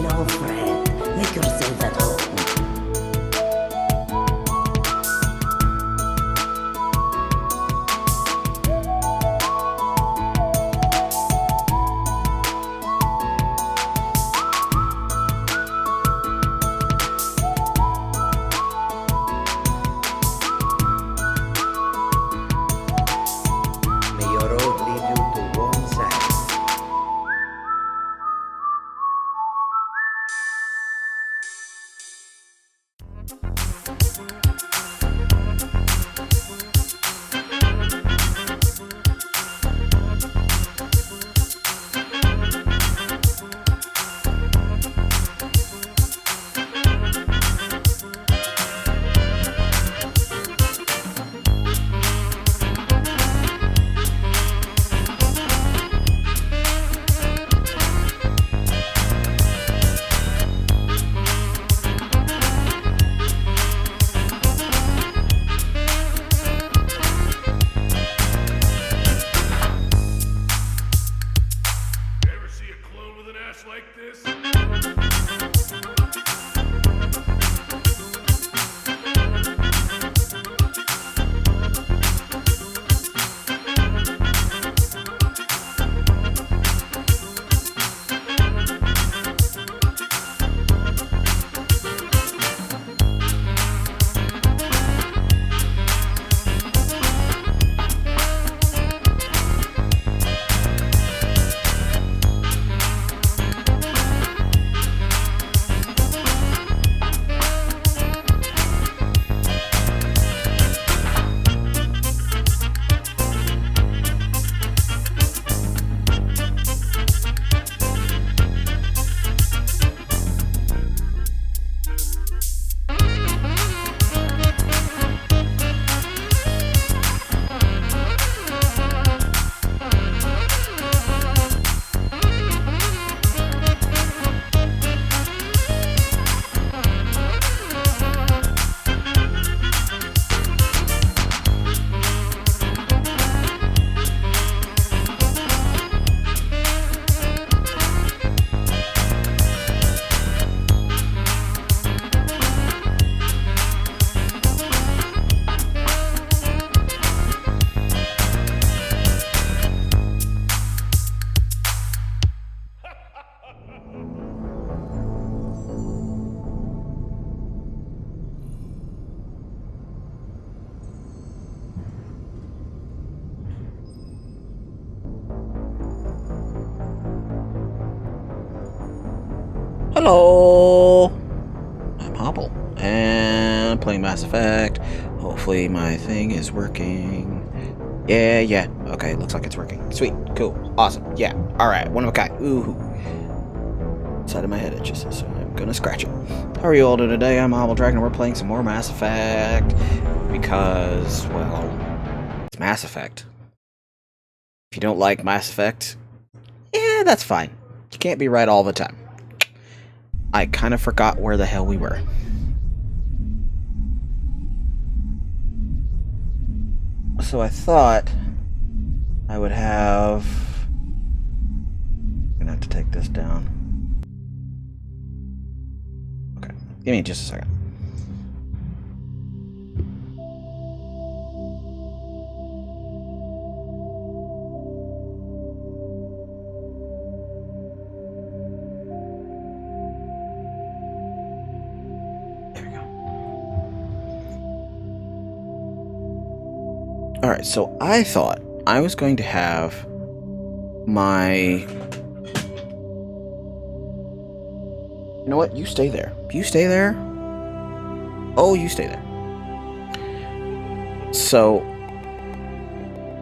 Hello, friend. Make yourself at home. May your road lead you to warm sands. Ever see a clone with an ass like this? Hello! I'm Hobble, and playing Mass Effect. Hopefully my thing is working. Yeah. Okay, looks like it's working. Sweet, cool, awesome, yeah. Alright, one of a kind. Ooh. Side of my head itches, so I'm gonna scratch it. How are you all doing today? I'm Hobble Dragon, and we're playing some more Mass Effect. Because, well, it's Mass Effect. If you don't like Mass Effect, yeah, that's fine. You can't be right all the time. I kind of forgot where the hell we were. So I thought I would have... I'm gonna have to take this down. Okay, give me just a second. Alright, so I thought I was going to have my... You know what? You stay there. You stay there. Oh, you stay there. So,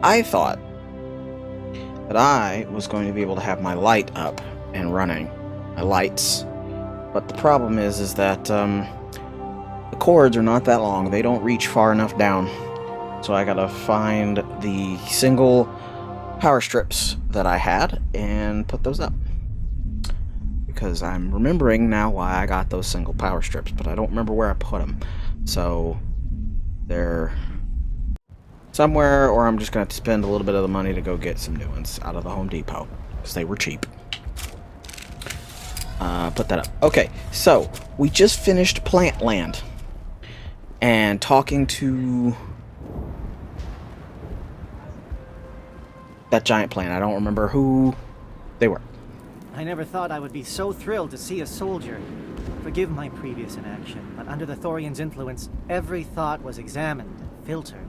I thought that I was going to be able to have my light up and running. My lights. But the problem is that, the cords are not that long. They don't reach far enough down. So I gotta find the single power strips that I had and put those up. Because I'm remembering now why I got those single power strips, but I don't remember where I put them. So they're somewhere, or I'm just gonna have to spend a little bit of the money to go get some new ones out of the Home Depot, because they were cheap. put that up. Okay, so we just finished Plant Land and talking to that giant plant. I don't remember who they were. I never thought I would be so thrilled to see a soldier. Forgive my previous inaction, but under the Thorian's influence, every thought was examined and filtered.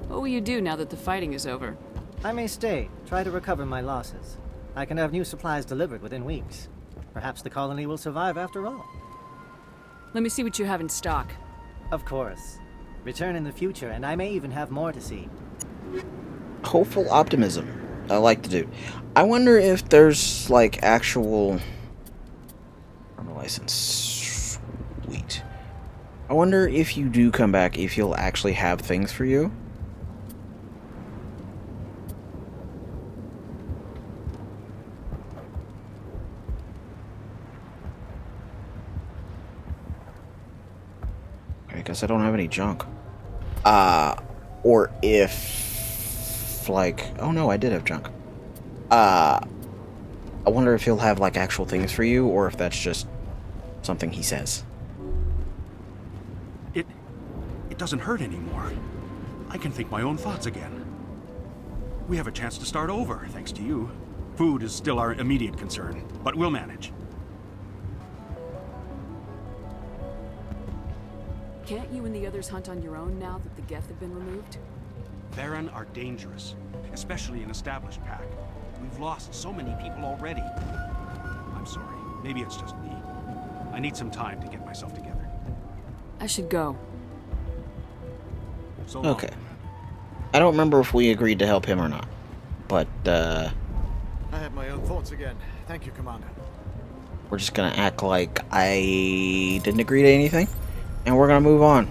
What will you do now that the fighting is over? I may stay, try to recover my losses. I can have new supplies delivered within weeks. Perhaps the colony will survive after all. Let me see what you have in stock. Of course. Return in the future, and I may even have more to see. Hopeful optimism. I like the dude. I wonder if there's like actual armor license. Sweet. I wonder if you do come back, if you'll actually have things for you. I guess I don't have any junk. Or if, like, oh no, I did have junk. I wonder if he'll have, like, actual things for you, or if that's just something he says. It doesn't hurt anymore. I can think my own thoughts again. We have a chance to start over, thanks to you. Food is still our immediate concern, but we'll manage. Can't you and the others hunt on your own now that the Geth have been removed? Varen are dangerous, especially an established pack. We've lost so many people already. I'm sorry. Maybe it's just me. I need some time to get myself together. I should go. So long. Okay. I don't remember if we agreed to help him or not. But, I had my own thoughts again. Thank you, Commander. we're just gonna act like I didn't agree to anything. And we're gonna move on.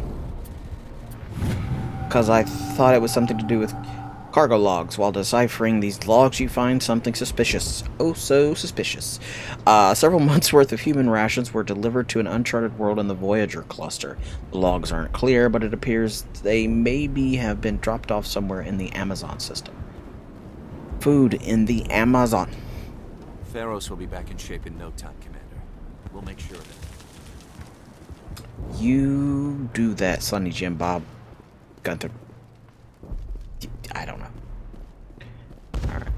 Because I thought it was something to do with cargo logs. While deciphering these logs, you find something suspicious. Oh, so suspicious. Several months' worth of human rations were delivered to an uncharted world in the Voyager cluster. The logs aren't clear, but it appears they maybe have been dropped off somewhere in the Amazon system. Food in the Amazon. Pharos will be back in shape in no time, Commander. We'll make sure of it. You do that, Sonny Jim Bob Gunther. I don't know. Alright,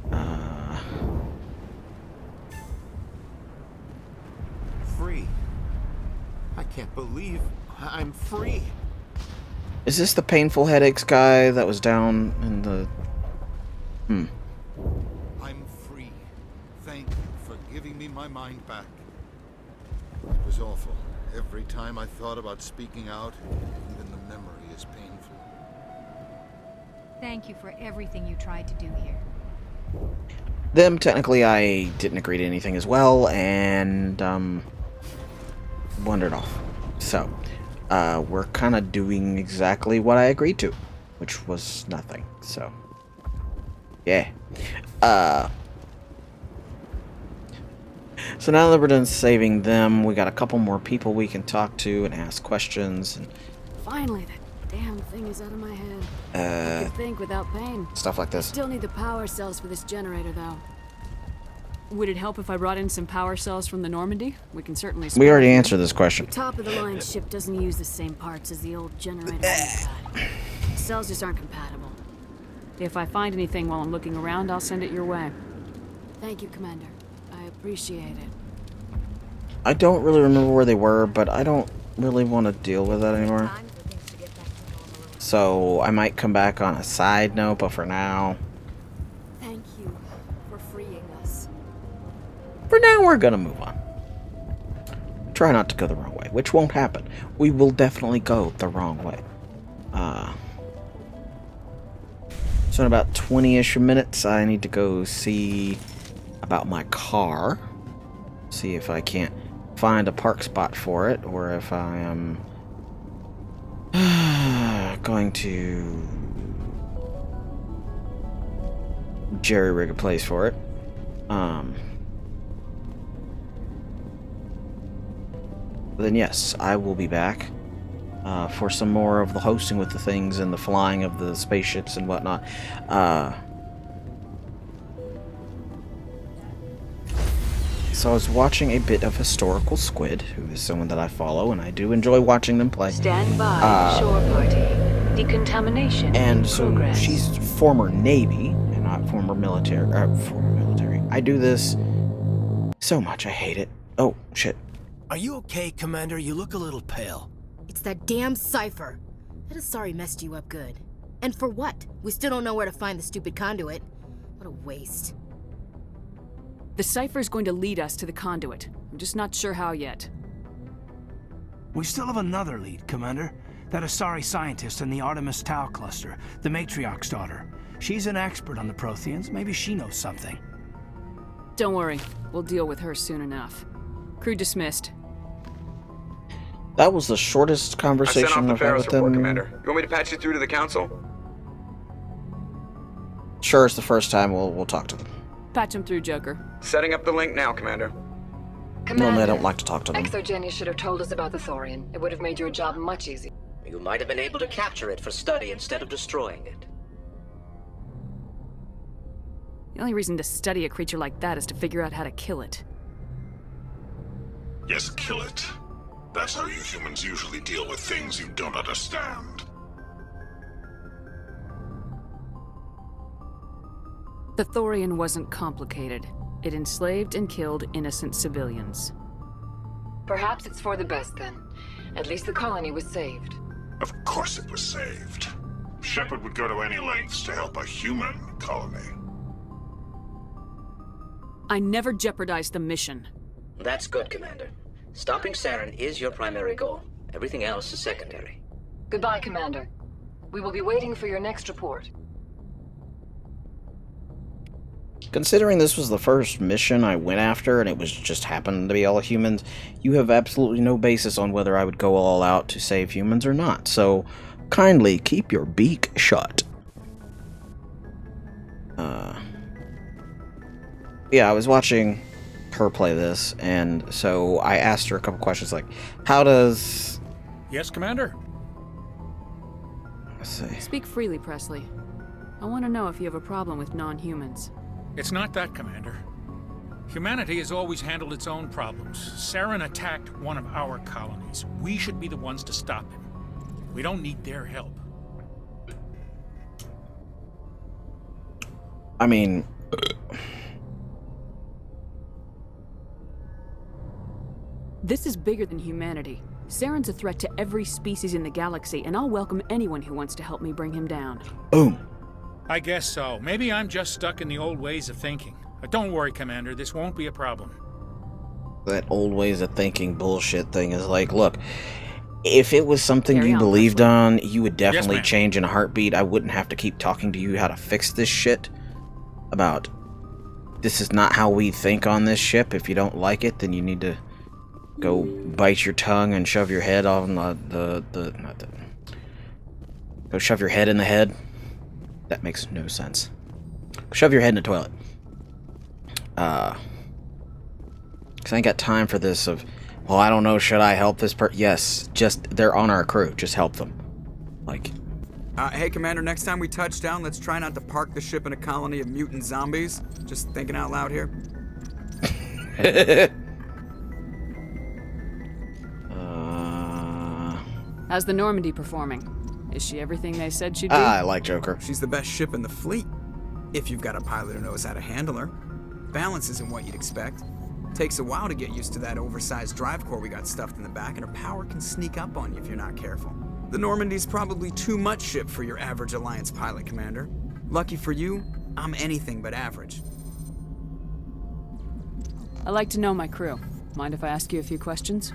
Free. I can't believe I'm free. is this the painful headaches guy that was down in the... I'm free. Thank you for giving me my mind back. It was awful. Every time I thought about speaking out, even the memory is painful. Thank you for everything you tried to do here. Them, technically, I didn't agree to anything as well, and, wandered off. So, we're kind of doing exactly what I agreed to, which was nothing, so, yeah. So now that we're done saving them, we got a couple more people we can talk to and ask questions, and Finally, that damn thing is out of my head. I could think without pain. stuff like this. Still need the power cells for this generator, though. Would it help if I brought in some power cells from the Normandy? We can certainly. We already spare them. answered this question. The top of the line ship doesn't use the same parts as the old generator. on the side. The cells just aren't compatible. If I find anything while I'm looking around, I'll send it your way. Thank you, Commander. I appreciate it. I don't really remember where they were, but I don't really want to deal with that anymore. So I might come back on a side note, but for now... Thank you for freeing us. For now, we're gonna move on. Try not to go the wrong way, which won't happen. We will definitely go the wrong way. So in about 20-ish minutes, I need to go see about my car. See if I can't find a park spot for it, or if I am going to jerry-rig a place for it. Then yes, I will be back for some more of the hosting with the things and the flying of the spaceships and whatnot. So I was watching a bit of Historical Squid, who is someone that I follow, and I do enjoy watching them play. Stand by, shore party. Decontamination And in so progress. she's former Navy, and not former military. Former military. I do this so much, I hate it. Oh, shit. Are you okay, Commander? You look a little pale. It's that damn cipher. That Asari messed you up good. And for what? We still don't know where to find the stupid conduit. What a waste. The cipher's going to lead us to the conduit. I'm just not sure how yet. We still have another lead, Commander. That Asari scientist in the Artemis Tau cluster, the Matriarch's daughter. She's an expert on the Protheans. Maybe she knows something. Don't worry. We'll deal with her soon enough. Crew dismissed. That was the shortest conversation I've had with them. Commander. You want me to patch you through to the Council? Sure, it's the first time. We'll talk to them. Patch him through, Joker. Setting up the link now, Commander. Normally I don't like to talk to them. Exogenia should have told us about the Thorian. It would have made your job much easier. You might have been able to capture it for study instead of destroying it. The only reason to study a creature like that is to figure out how to kill it. Yes, kill it. That's how you humans usually deal with things you don't understand. The Thorian wasn't complicated. It enslaved and killed innocent civilians. Perhaps it's for the best then. At least the colony was saved. Of course it was saved. Shepard would go to any lengths to help a human colony. I never jeopardized the mission. That's good, Commander. Stopping Saren is your primary goal. Everything else is secondary. Goodbye, Commander. We will be waiting for your next report. Considering this was the first mission I went after, and it was just happened to be all humans, you have absolutely no basis on whether I would go all out to save humans or not, so kindly keep your beak shut. Yeah, I was watching her play this, and so I asked her a couple questions like, how does... Yes, Commander? Let's see. Speak freely, Presley. I want to know if you have a problem with non-humans. It's not that, Commander. Humanity has always handled its own problems. Saren attacked one of our colonies. We should be the ones to stop him. We don't need their help. I mean... This is bigger than humanity. Saren's a threat to every species in the galaxy, and I'll welcome anyone who wants to help me bring him down. Boom. I guess so. Maybe I'm just stuck in the old ways of thinking. But don't worry, Commander. This won't be a problem. That old ways of thinking bullshit thing is like, look, if it was something Carry you on, believed Presley. on, you would definitely ma'am. change in a heartbeat. I wouldn't have to keep talking to you how to fix this shit. About, this is not how we think on this ship. If you don't like it, then you need to go bite your tongue and shove your head on go shove your head in the head. That makes no sense. Shove your head in the toilet. Because I ain't got time for this of, well, I don't know, should I help this person? Yes, just, they're on our crew. Just help them. Like... hey, Commander, next time we touch down, let's try not to park the ship in a colony of mutant zombies. Just thinking out loud here. How's the Normandy performing? Is she everything they said she'd be? I like Joker. She's the best ship in the fleet. If you've got a pilot who knows how to handle her. Balance isn't what you'd expect. Takes a while to get used to that oversized drive core we got stuffed in the back, and her power can sneak up on you if you're not careful. The Normandy's probably too much ship for your average Alliance pilot, Commander. Lucky for you, I'm anything but average. I like to know my crew. Mind if I ask you a few questions?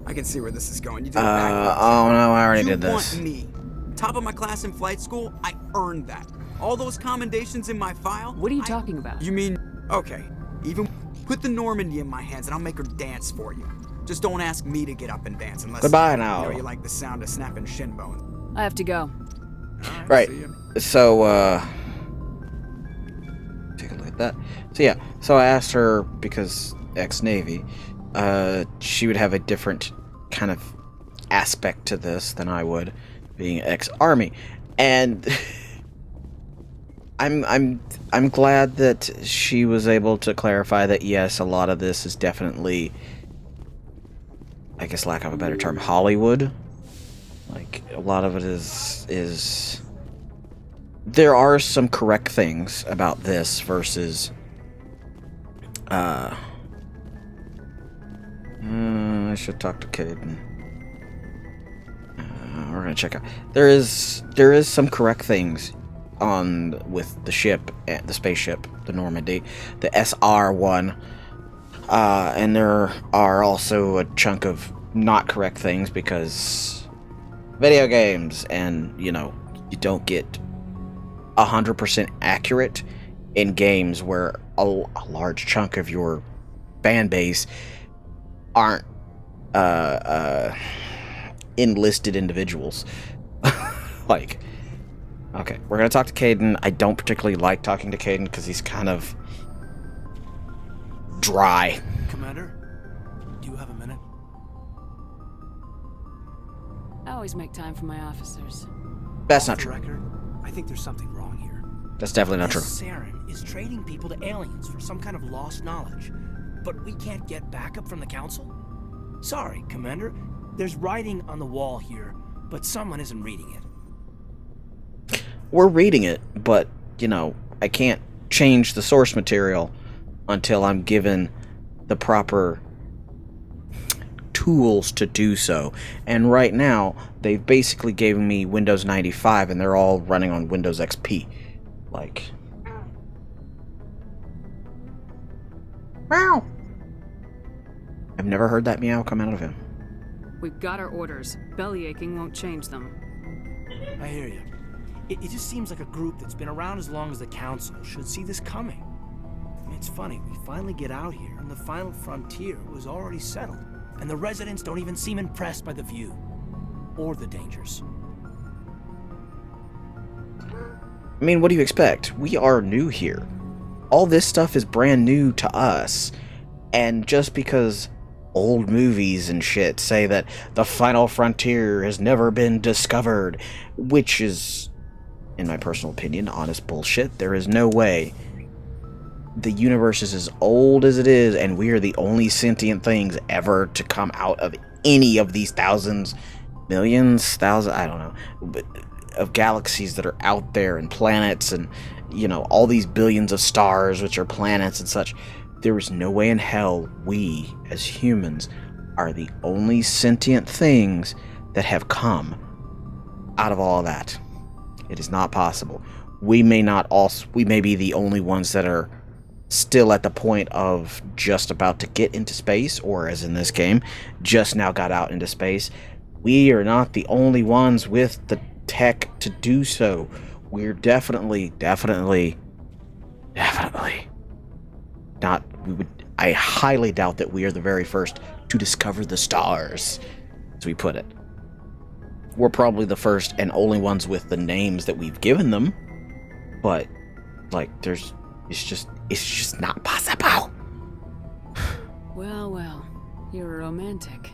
I can see where this is going. You did it oh no, I already did this. You want me. Top of my class in flight school, I earned that. All those commendations in my file. What are you talking about? You mean, okay, even put the Normandy in my hands and I'll make her dance for you. Just don't ask me to get up and dance unless Goodbye now. you like the sound of snapping shin bones. I have to go. Right. So, take a look at that. So yeah, so I asked her, because ex-Navy, she would have a different kind of aspect to this than I would, being ex-Army. And I'm glad that she was able to clarify that yes, a lot of this is definitely, I guess lack of a better term, Hollywood. Like a lot of it is there are some correct things about this versus I should talk to Caden. We're gonna check out. There is some correct things on with the ship, the spaceship, the Normandy, the SR-1, and there are also a chunk of not correct things because video games, and you know, you don't get 100% accurate in games where a large chunk of your fan base aren't enlisted individuals. Like, okay, we're gonna talk to Caden. I don't particularly like talking to Caden because he's kind of dry. Commander, do you have a minute? I always make time for my officers. That's not true. Record, I think there's something wrong here. That's definitely not true. Saren is trading people to aliens for some kind of lost knowledge, but we can't get backup from the Council? Sorry, Commander. There's writing on the wall here, but someone isn't reading it. We're reading it, but, you know, I can't change the source material until I'm given the proper tools to do so. And right now, they've basically given me Windows 95, and they're all running on Windows XP. Like... Meow! I've never heard that meow come out of him. We've got our orders. Belly aching won't change them. I hear you. It just seems like a group that's been around as long as the Council should see this coming. I mean, it's funny, we finally get out here, and the final frontier was already settled, and the residents don't even seem impressed by the view. Or the dangers. I mean, what do you expect? We are new here. All this stuff is brand new to us. And just because old movies and shit say that the final frontier has never been discovered, which is, in my personal opinion, honest bullshit. There is no way the universe is as old as it is, and we are the only sentient things ever to come out of any of these thousands, millions, thousands, I don't know, but of galaxies that are out there, and planets, and, you know, all these billions of stars, which are planets and such. There is no way in hell we, as humans, are the only sentient things that have come out of all that. It is not possible. We may be the only ones that are still at the point of just about to get into space, or as in this game, just now got out into space. We are not the only ones with the tech to do so. We're definitely not. I highly doubt that we are the very first to discover the stars, as we put it. We're probably the first and only ones with the names that we've given them, but like, it's just not possible. Well, you're a romantic.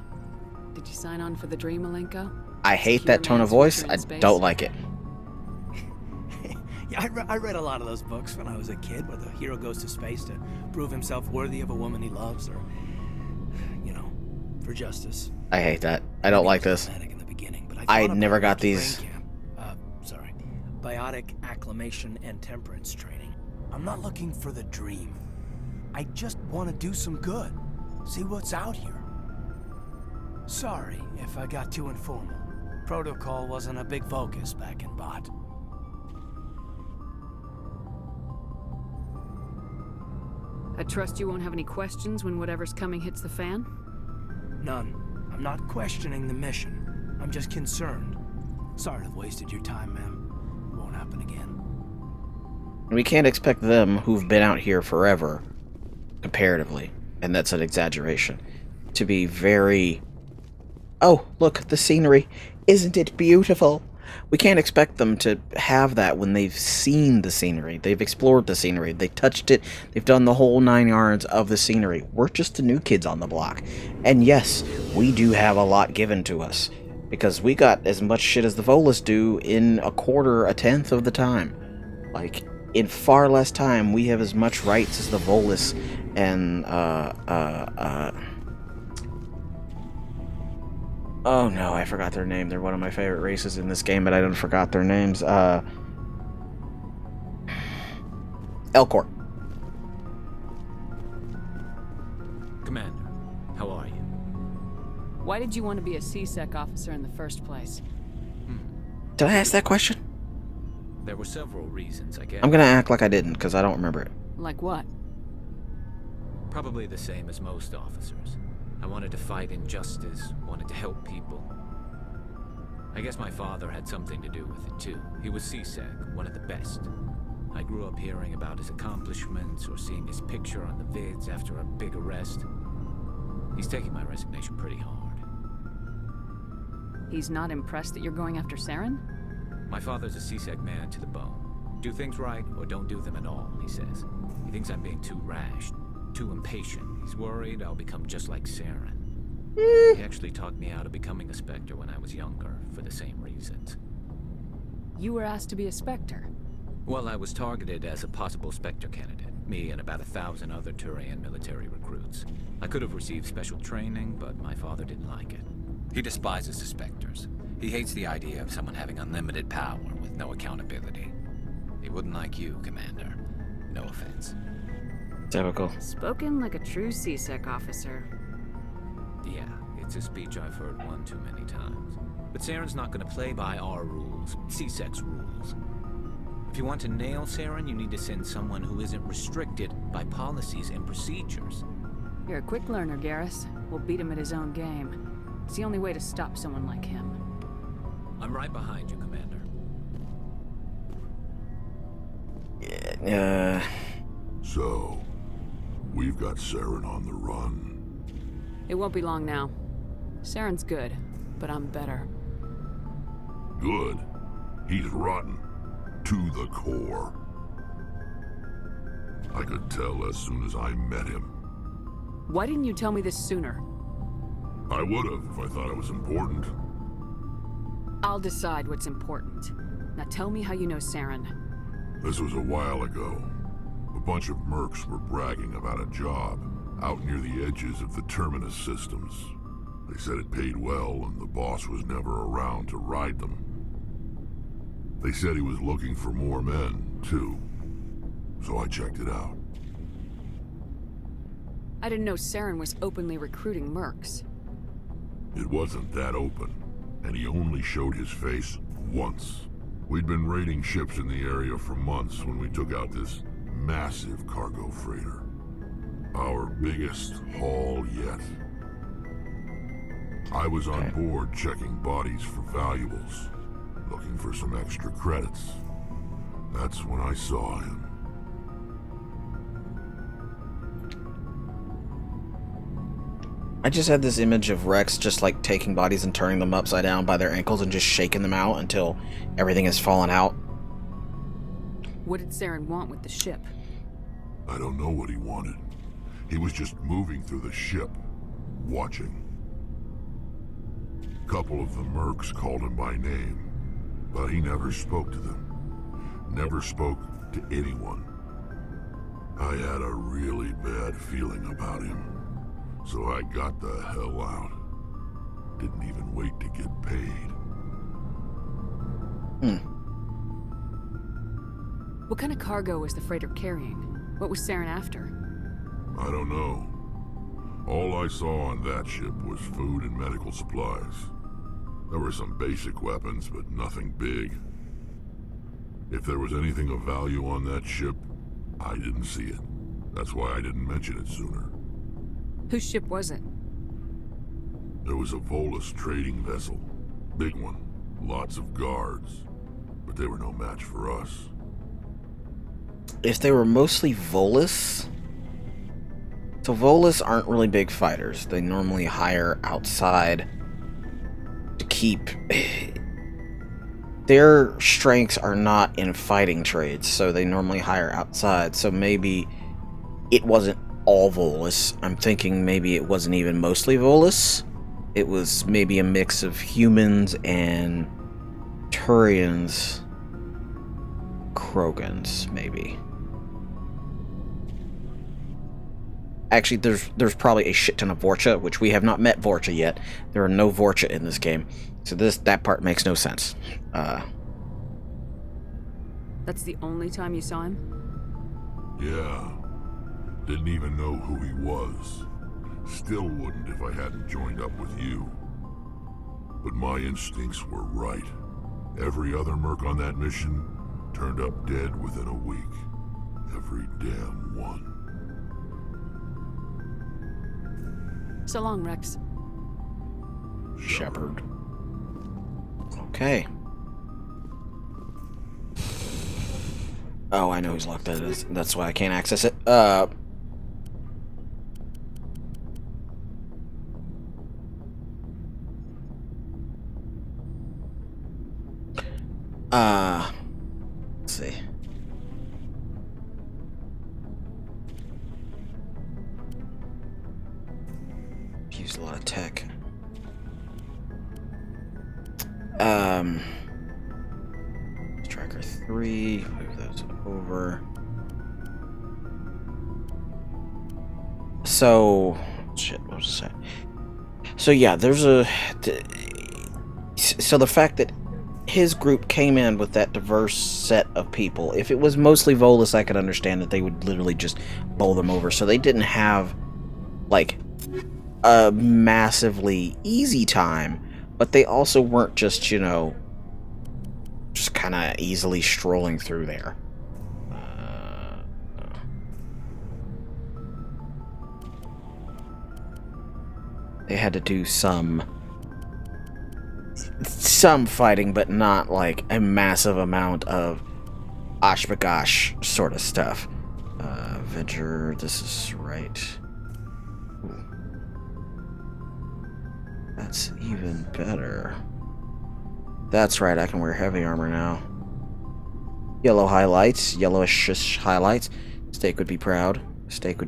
Did you sign on for the dream, Malenko? I hate that tone of voice. I don't like it. Yeah, I read a lot of those books when I was a kid, where the hero goes to space to prove himself worthy of a woman he loves, or, you know, for justice. I hate that. I don't like this. In the beginning, but I never got these. Biotic acclimation and temperance training. I'm not looking for the dream. I just want to do some good. See what's out here. Sorry if I got too informal. Protocol wasn't a big focus back in Bot. I trust you won't have any questions when whatever's coming hits the fan? None. I'm not questioning the mission. I'm just concerned. Sorry to have wasted your time, ma'am. Won't happen again. We can't expect them, who've been out here forever, comparatively, and that's an exaggeration, to be very... Oh, look, the scenery. Isn't it beautiful? We can't expect them to have that when they've seen the scenery. They've explored the scenery. They touched it. They've done the whole 9 yards of the scenery. We're just the new kids on the block. And yes, we do have a lot given to us, because we got as much shit as the Volas do in a tenth of the time. Like, in far less time, we have as much rights as the Volus and, oh no, I forgot their name. They're one of my favorite races in this game, but I don't forgot their names. Elcor. Commander, how are you? Why did you want to be a C-Sec officer in the first place? Did I ask that question? There were several reasons, I guess. I'm gonna act like I didn't, because I don't remember it. Like what? Probably the same as most officers. I wanted to fight injustice, wanted to help people. I guess my father had something to do with it too. He was C-Sec, one of the best. I grew up hearing about his accomplishments or seeing his picture on the vids after a big arrest. He's taking my resignation pretty hard. He's not impressed that you're going after Saren? My father's a C-Sec man to the bone. Do things right or don't do them at all, he says. He thinks I'm being too rash, too impatient. He's worried I'll become just like Saren. He actually talked me out of becoming a Spectre when I was younger, for the same reasons. You were asked to be a Spectre? Well, I was targeted as a possible Spectre candidate. Me and about 1,000 other Turian military recruits. I could have received special training, but my father didn't like it. He despises the Spectres. He hates the idea of someone having unlimited power with no accountability. He wouldn't like you, Commander. No offense. Typical. Spoken like a true C-Sec officer. Yeah, it's a speech I've heard one too many times. But Saren's not going to play by our rules, C-Sec's rules. If you want to nail Saren, you need to send someone who isn't restricted by policies and procedures. You're a quick learner, Garrus. We'll beat him at his own game. It's the only way to stop someone like him. I'm right behind you, Commander. So, we've got Saren on the run. It won't be long now. Saren's good, but I'm better. Good. He's rotten. To the core. I could tell as soon as I met him. Why didn't you tell me this sooner? I would have if I thought it was important. I'll decide what's important. Now tell me how you know Saren. This was a while ago. A bunch of mercs were bragging about a job out near the edges of the Terminus systems. They said it paid well and the boss was never around to ride them. They said he was looking for more men, too. So I checked it out. I didn't know Saren was openly recruiting mercs. It wasn't that open, and he only showed his face once. We'd been raiding ships in the area for months when we took out this massive cargo freighter. Our biggest haul yet. I was on board checking bodies for valuables, looking for some extra credits. That's when I saw him. I just had this image of Rex just like taking bodies and turning them upside down by their ankles and just shaking them out until everything has fallen out. What did Saren want with the ship? I don't know what he wanted. He was just moving through the ship, watching. A couple of the mercs called him by name, but he never spoke to them. Never spoke to anyone. I had a really bad feeling about him. So I got the hell out. Didn't even wait to get paid. What kind of cargo was the freighter carrying? What was Saren after? I don't know. All I saw on that ship was food and medical supplies. There were some basic weapons, but nothing big. If there was anything of value on that ship, I didn't see it. That's why I didn't mention it sooner. Whose ship was it? There was a Volus trading vessel. Big one. Lots of guards. But they were no match for us. If they were mostly Volus... So Volus aren't really big fighters. They normally hire outside to keep... Their strengths are not in fighting trades, so they normally hire outside. So maybe it wasn't all Volus. I'm thinking maybe it wasn't even mostly Volus. It was maybe a mix of humans and Turians. Krogans, maybe. Actually, there's probably a shit ton of Vorcha, which we have not met Vorcha yet. There are no Vorcha in this game, so that part makes no sense. That's the only time you saw him? Yeah. Didn't even know who he was. Still wouldn't if I hadn't joined up with you. But my instincts were right. Every other merc on that mission turned up dead within a week. Every damn one. So long, Rex. Shepard. Okay. Oh, I know whose lock that is. That's why I can't access it. Let's see. Used a lot of tech. Striker 3, move those over. So, shit, what was I saying? So yeah, there's a... So the fact that his group came in with that diverse set of people, if it was mostly Volus, I could understand that they would literally just bowl them over. So they didn't have, like, a massively easy time, but they also weren't just, you know, just kind of easily strolling through there. They had to do some fighting, but not like a massive amount of osh-bagosh sort of stuff. Avenger, this is right. Ooh. That's even better. That's right, I can wear heavy armor now. Yellow highlights, yellowish highlights. Steak would be proud. Steak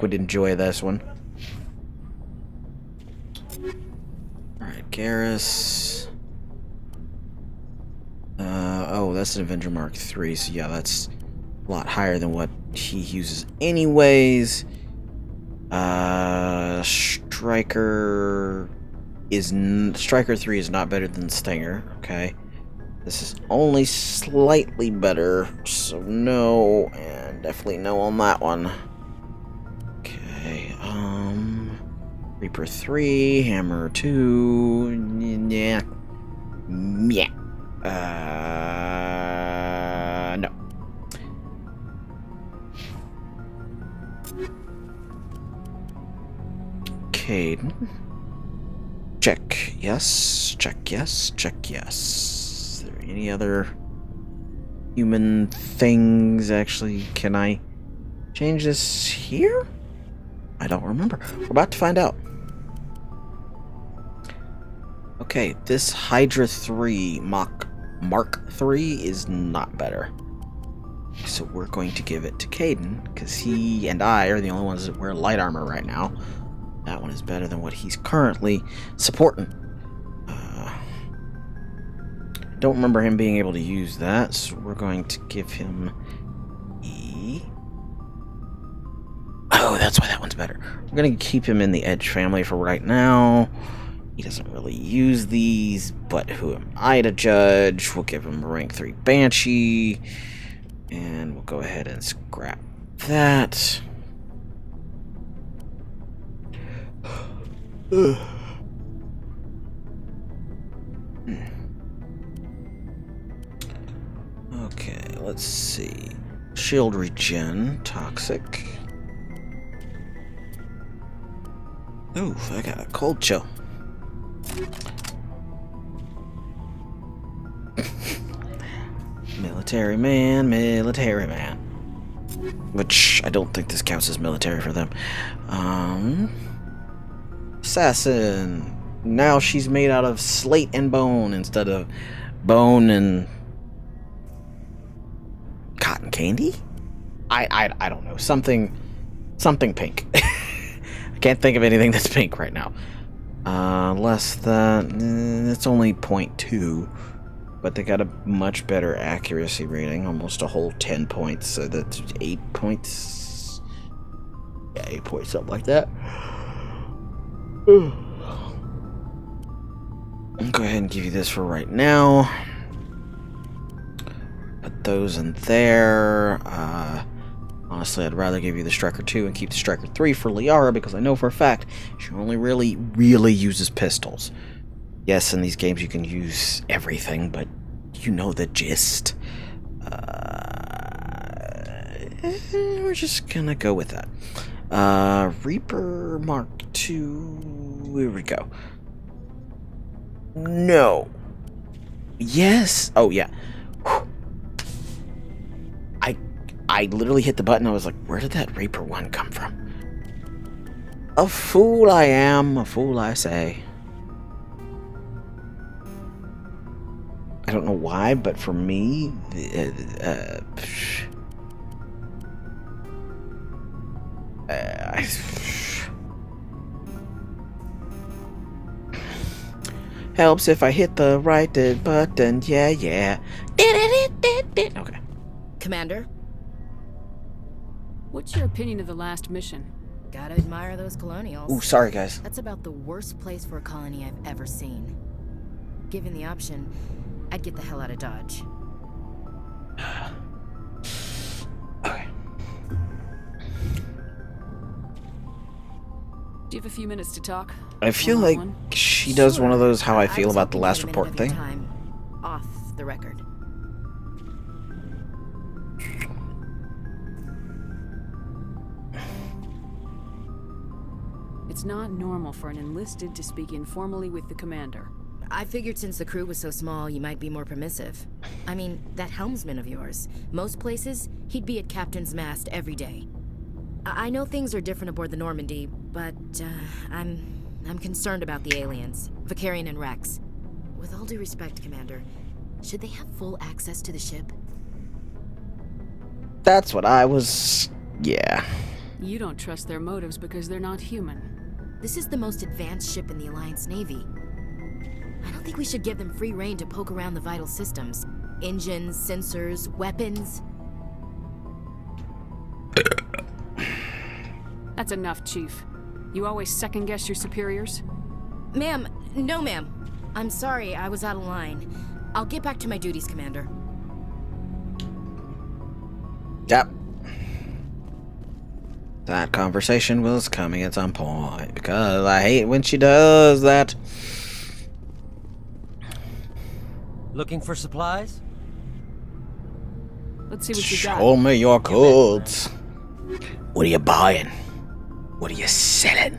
would enjoy this one. Alright, Garrus. Oh, that's an Avenger Mark III, so yeah, that's a lot higher than what he uses anyways. Striker 3 is not better than Stinger, okay. This is only slightly better, so no, and definitely no on that one. Okay, Reaper 3, Hammer 2, yeah. Yeah. No. Caden. Check, yes. Check, yes. Check, yes. Is there any other human things? Actually, can I change this here? I don't remember. We're about to find out. Okay, this Hydra 3 Mark 3 is not better. So we're going to give it to Caden, because he and I are the only ones that wear light armor right now. That one is better than what he's currently supporting. Don't remember him being able to use that, so we're going to give him E. Oh, that's why that one's better. We're going to keep him in the Edge family for right now. He doesn't really use these, but who am I to judge? We'll give him a rank 3 Banshee. And we'll go ahead and scrap that. Okay, let's see. Shield regen, toxic. Oof, I got a cold chill. Military man. Which I don't think this counts as military for them. Assassin. Now she's made out of slate and bone instead of bone and cotton candy? I don't know. Something pink. I can't think of anything that's pink right now. Less than... it's only 0.2. but they got a much better accuracy rating, almost a whole 10 points, so that's 8 points. Yeah, 8 points, something like that. I'll go ahead and give you this for right now. Put those in there. Honestly, I'd rather give you the Striker 2 and keep the Striker 3 for Liara, because I know for a fact she only really uses pistols. Yes, in these games you can use everything, but you know the gist. We're just gonna go with that. Reaper Mark II. Here we go. No. Yes. Oh, yeah. I literally hit the button. I was like, where did that Reaper 1 come from? A fool I am, a fool I say. I don't know why, but for me, helps if I hit the right button. Yeah. Okay. Commander? What's your opinion of the last mission? Gotta admire those colonials. Ooh, sorry, guys. That's about the worst place for a colony I've ever seen. Given the option, I'd get the hell out of Dodge. Okay. Do you have a few minutes to talk? I feel like she does one of those how I feel about the last report thing. Off the record. It's not normal for an enlisted to speak informally with the commander. I figured since the crew was so small, you might be more permissive. I mean, that helmsman of yours. Most places, he'd be at captain's mast every day. I know things are different aboard the Normandy, but I'm concerned about the aliens, Vicarian and Rex. With all due respect, Commander, should they have full access to the ship? That's what I was... yeah. You don't trust their motives because they're not human. This is the most advanced ship in the Alliance Navy. I don't think we should give them free rein to poke around the vital systems. Engines, sensors, weapons. That's enough, Chief. You always second-guess your superiors? Ma'am, no ma'am. I'm sorry, I was out of line. I'll get back to my duties, Commander. Yep. That conversation was coming at some point, because I hate when she does that. Looking for supplies? Let's see what you got. Show me your goods. What are you buying? What are you selling?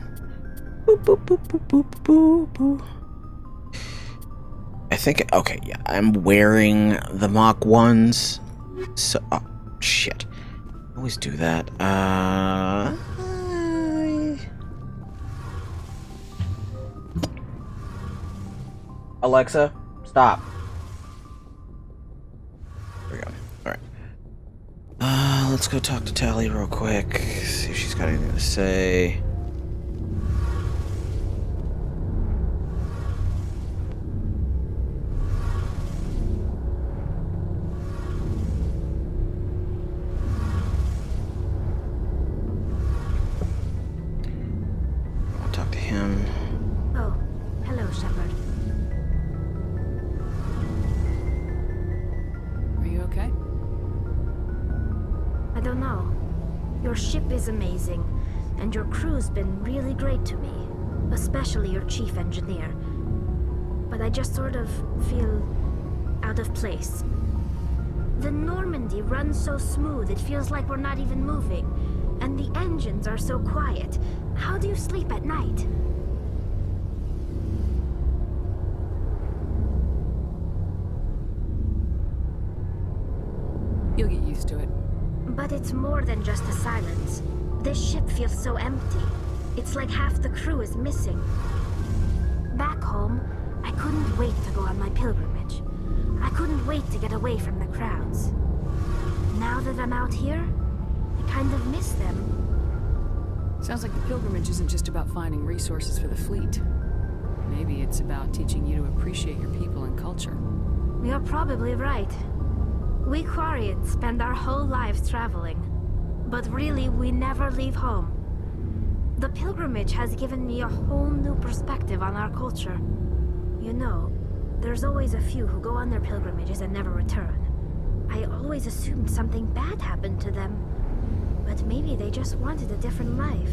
Boop, boop, boop, boop, boop, boop, boop. I think, okay, yeah, I'm wearing the Mach 1s. So, oh, shit. I always do that. Alexa, stop. There we go. Alright. Let's go talk to Tally real quick. See if she's got anything to say. I'll talk to him. Oh, hello, Shepard. Are you okay? I don't know. Your ship is amazing, and your crew's been really great to me, especially your chief engineer. But I just sort of feel out of place. The Normandy runs so smooth it feels like we're not even moving, and the engines are so quiet. How do you sleep at night? You'll get used to it. But it's more than just the silence. This ship feels so empty. It's like half the crew is missing. Back home, I couldn't wait to go on my pilgrimage. I couldn't wait to get away from the crowds. Now that I'm out here, I kind of miss them. Sounds like the pilgrimage isn't just about finding resources for the fleet. Maybe it's about teaching you to appreciate your people and culture. You're probably right. We Quarians spend our whole lives traveling. But really, we never leave home. The pilgrimage has given me a whole new perspective on our culture. You know, there's always a few who go on their pilgrimages and never return. I always assumed something bad happened to them. But maybe they just wanted a different life.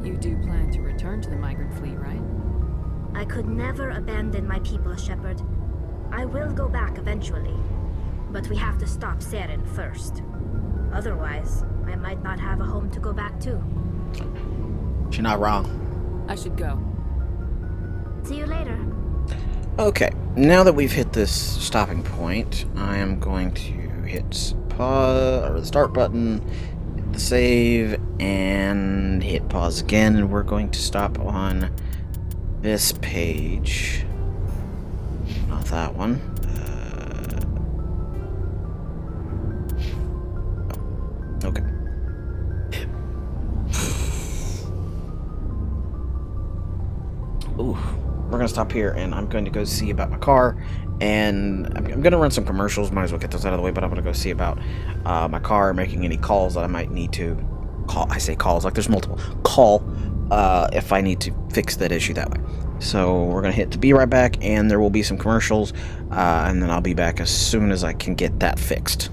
You do plan to return to the migrant fleet, right? I could never abandon my people, Shepard. I will go back eventually. But we have to stop Saren first. Otherwise, I might not have a home to go back to. She's not wrong. I should go. See you later. Okay, now that we've hit this stopping point, I am going to hit pause, or the start button, hit the save, and hit pause again, and we're going to stop on this page. Not that one. Okay. Ooh. We're going to stop here, and I'm going to go see about my car, and I'm going to run some commercials. Might as well get those out of the way, but I'm going to go see about my car, making any calls that I might need to call. I say calls, like there's multiple. Call if I need to fix that issue that way. So we're going to hit the be right back, and there will be some commercials, and then I'll be back as soon as I can get that fixed.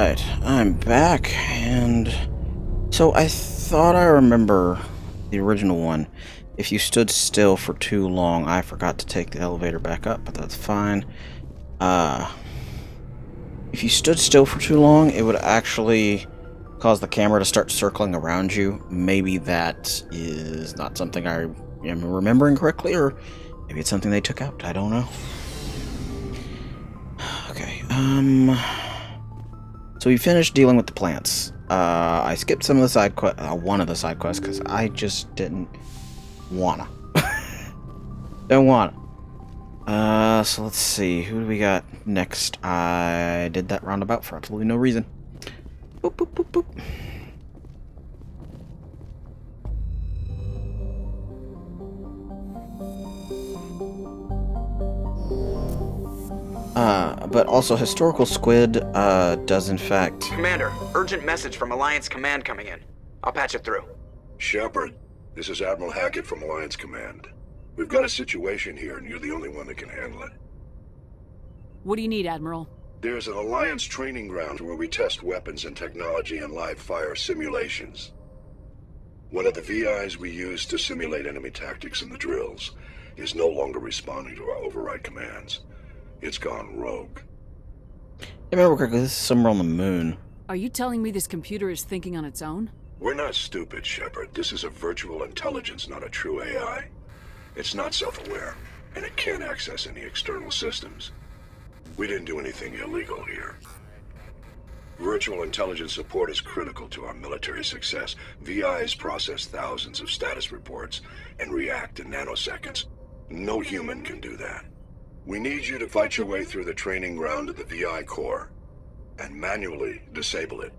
Alright, I'm back, and so I thought I remember the original one. If you stood still for too long, I forgot to take the elevator back up, but that's fine. If you stood still for too long, it would actually cause the camera to start circling around you. Maybe that is not something I am remembering correctly, or maybe it's something they took out. I don't know. Okay, so we finished dealing with the plants. I skipped some of the side one of the side quests, because I just didn't wanna. Don't wanna. So let's see, who do we got next? I did that roundabout for absolutely no reason. Boop, boop, boop, boop. But also Historical Squid, does in fact... Commander, urgent message from Alliance Command coming in. I'll patch it through. Shepard, this is Admiral Hackett from Alliance Command. We've got a situation here, and you're the only one that can handle it. What do you need, Admiral? There's an Alliance training ground where we test weapons and technology in live fire simulations. One of the VIs we use to simulate enemy tactics in the drills is no longer responding to our override commands. It's gone rogue. I remember correctly, this is somewhere on the moon. Are you telling me this computer is thinking on its own? We're not stupid, Shepard. This is a virtual intelligence, not a true AI. It's not self-aware, and it can't access any external systems. We didn't do anything illegal here. Virtual intelligence support is critical to our military success. VIs process thousands of status reports and react in nanoseconds. No human can do that. We need you to fight your way through the training ground of the VI core and manually disable it.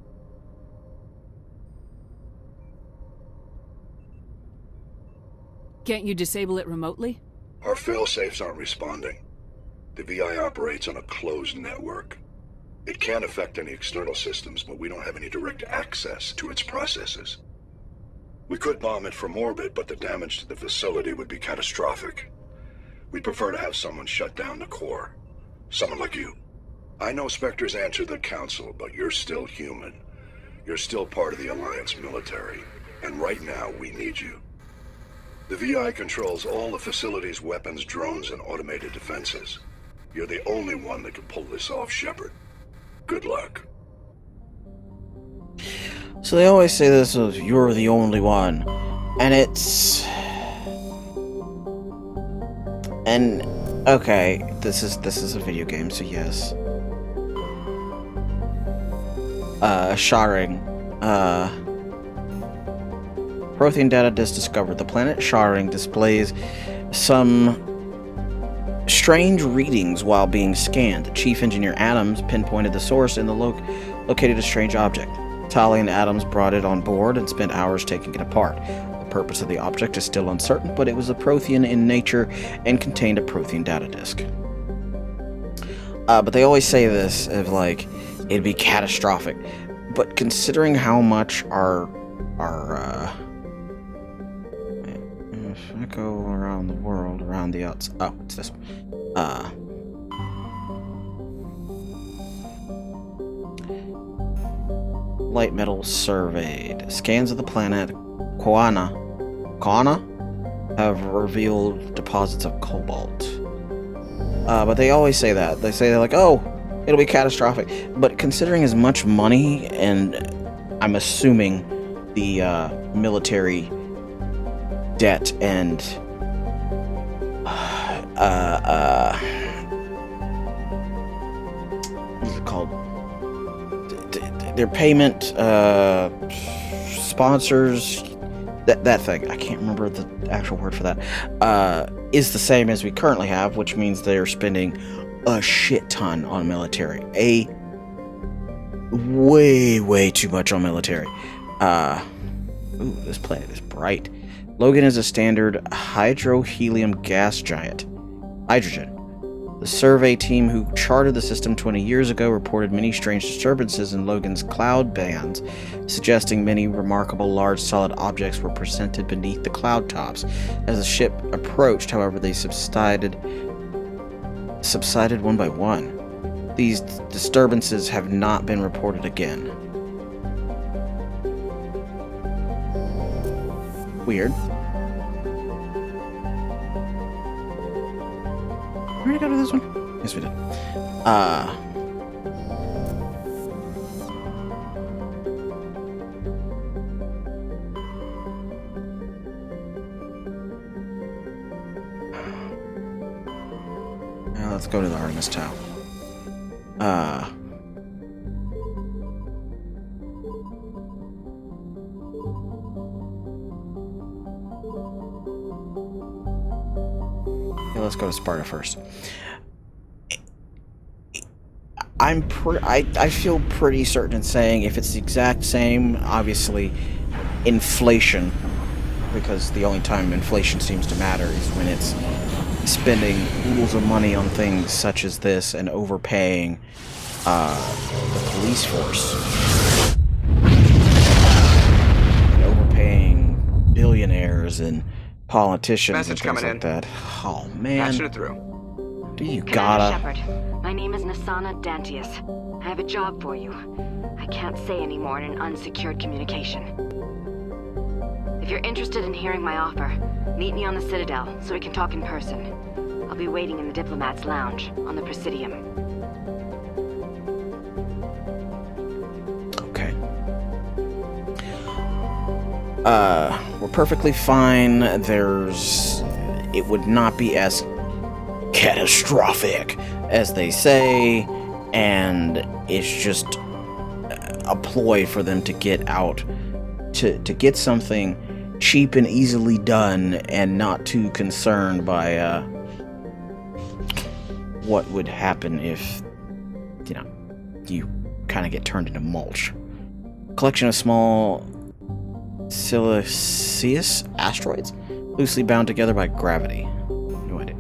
Can't you disable it remotely? Our fail-safes aren't responding. The VI operates on a closed network. It can't affect any external systems, but we don't have any direct access to its processes. We could bomb it from orbit, but the damage to the facility would be catastrophic. We'd prefer to have someone shut down the core. Someone like you. I know Spectres answer the Council, but you're still human. You're still part of the Alliance military, and right now we need you. The VI controls all the facility's weapons, drones, and automated defenses. You're the only one that can pull this off, Shepard. Good luck. So they always say this of you're the only one, and it's... And, okay, this is a video game, so yes. Sharing. Prothean data disk discovered. The planet Sharing displays some strange readings while being scanned. Chief Engineer Adams pinpointed the source and located a strange object. Tali and Adams brought it on board and spent hours taking it apart. The purpose of the object is still uncertain, but it was a Prothean in nature and contained a Prothean data disk. But they always say this of like it'd be catastrophic. But considering how much our if I go around the world, around the outside, oh, it's this one. Light metal surveyed. Scans of the planet Koana have revealed deposits of cobalt. But they always say that. They say they're like, oh, it'll be catastrophic. But considering as much money, and I'm assuming the military debt and what's it called? Their payment, sponsors, that thing, I can't remember the actual word for that, is the same as we currently have, which means they're spending a shit ton on military. Way too much on military. Ooh, this planet is bright. Logan is a standard hydrohelium gas giant. Hydrogen. The survey team who charted the system 20 years ago reported many strange disturbances in Logan's cloud bands, suggesting many remarkable large solid objects were presented beneath the cloud tops. As the ship approached, however, they subsided one by one. These disturbances have not been reported again. Weird. Did we go to this one? Yes, we did. Now let's go to the Artemis Tower. Yeah, let's go to Sparta first. I feel pretty certain in saying if it's the exact same, obviously, inflation, because the only time inflation seems to matter is when it's spending oodles of money on things such as this and overpaying the police force. And overpaying billionaires and politicians Message and things coming like in. that. Oh, man. Patching it through. Do you Commander gotta... Shepard, my name is Nasana Dantius. I have a job for you. I can't say any more in an unsecured communication. If you're interested in hearing my offer, meet me on the Citadel so we can talk in person. I'll be waiting in the Diplomat's Lounge on the Presidium. Okay. We're perfectly fine. It would not be as catastrophic as they say, and it's just a ploy for them to get out, to get something cheap and easily done and not too concerned by what would happen if, you kind of get turned into mulch. Collection of small siliceous asteroids loosely bound together by gravity. No idea.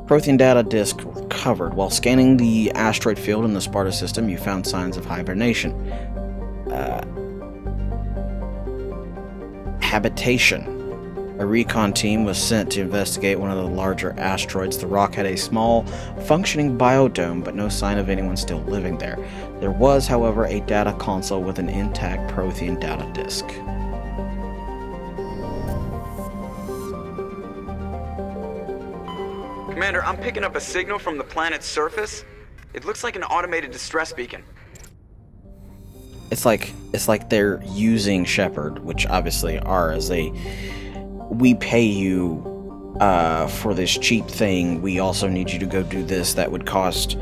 Prothean data disk recovered. While scanning the asteroid field in the Sparta system, you found signs of hibernation. Habitation. A recon team was sent to investigate one of the larger asteroids. The rock had a small, functioning biodome, but no sign of anyone still living there. There was, however, a data console with an intact Prothean data disk. Commander, I'm picking up a signal from the planet's surface. It looks like an automated distress beacon. It's like they're using Shepard, which obviously are as we pay you for this cheap thing. We also need you to go do this. That would cost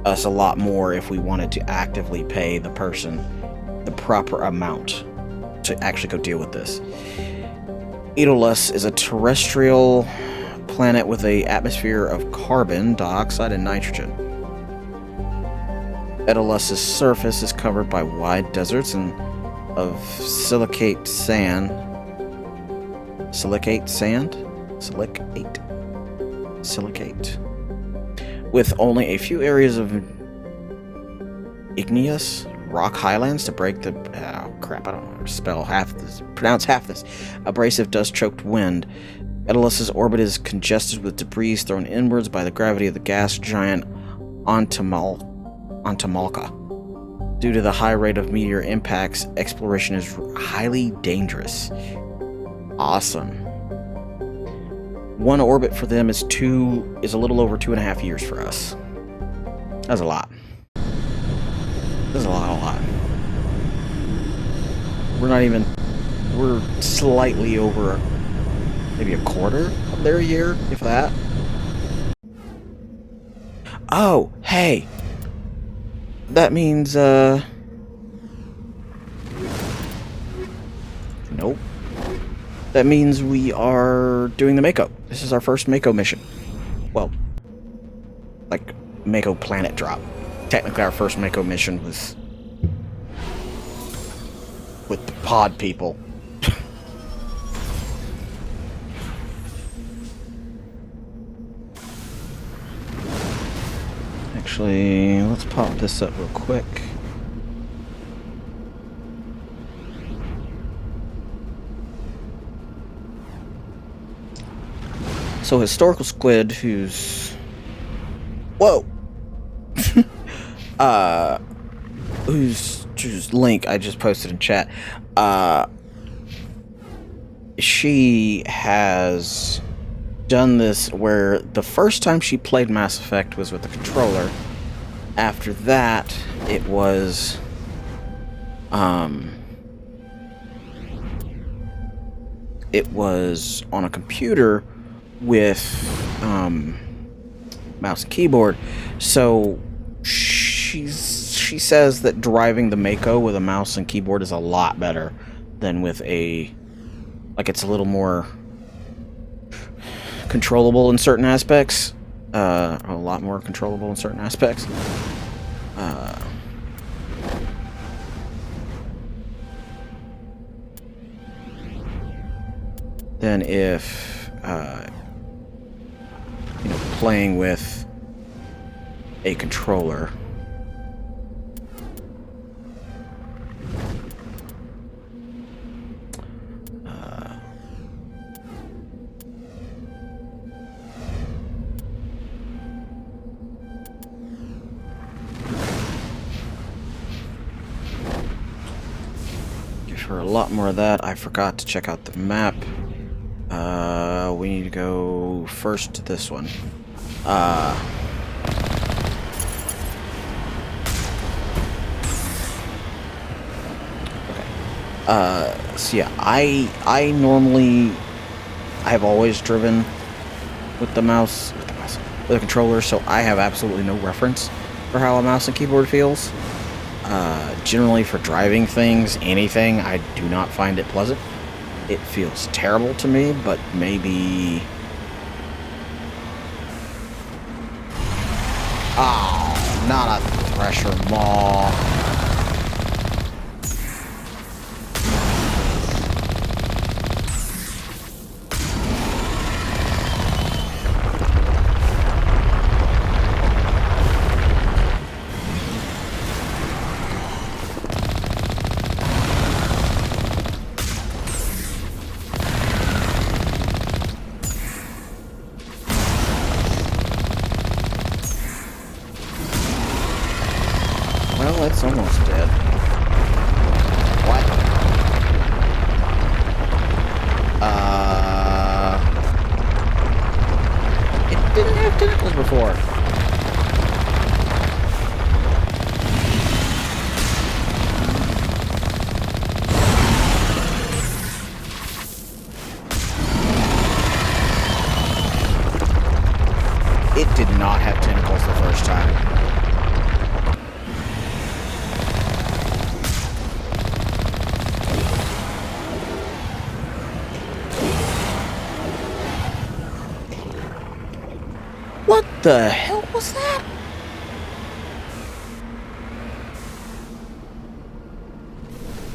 us a lot more if we wanted to actively pay the person the proper amount to actually go deal with this. Idolus is a terrestrial planet with an atmosphere of carbon dioxide and nitrogen. Idolus's surface is covered by wide deserts and of silicate sand, with only a few areas of igneous rock highlands to break the I don't know how to pronounce half this. Abrasive dust-choked wind. Idolus's orbit is congested with debris thrown inwards by the gravity of the gas giant Antamalka. Due to the high rate of meteor impacts, exploration is highly dangerous. Awesome. One orbit for them is a little over 2.5 years for us. That's a lot. That's a lot. We're slightly over maybe a quarter of their year, if that. Oh, hey. That means, nope. That means we are doing the Mako. This is our first Mako mission. Well, like, Mako planet drop. Technically, our first Mako mission was with the pod people. Actually, let's pop this up real quick. So, Historical Squid, who's... Whoa! whose link I just posted in chat, she has done this where the first time she played Mass Effect was with the controller. After that, it was on a computer with mouse and keyboard. So she says that driving the Mako with a mouse and keyboard is a lot better than with it's a little more controllable in certain aspects. A lot more controllable in certain aspects. Than if playing with a controller. Give her a lot more of that. I forgot to check out the map. We need to go first to this one. So yeah, I've always driven with the controller, so I have absolutely no reference for how a mouse and keyboard feels. Generally for driving things, anything, I do not find it pleasant. It feels terrible to me, but maybe... Oh, not a thresher maw. Well, it's almost dead. What? It didn't have tentacles before. It did not have tentacles the first time. What the hell was that?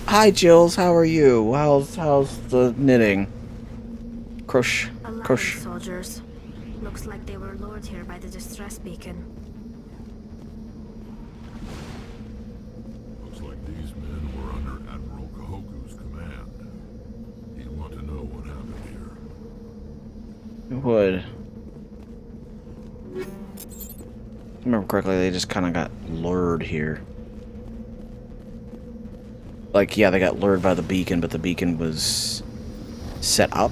Hi, Jills. How are you? How's the knitting? Crush. Soldiers. Looks like they were lured here by the distress beacon. Looks like these men were under Admiral Kahoku's command. He'd want to know what happened here. It would. If I remember correctly, they just kind of got lured here. Like, yeah, they got lured by the beacon, but the beacon was set up.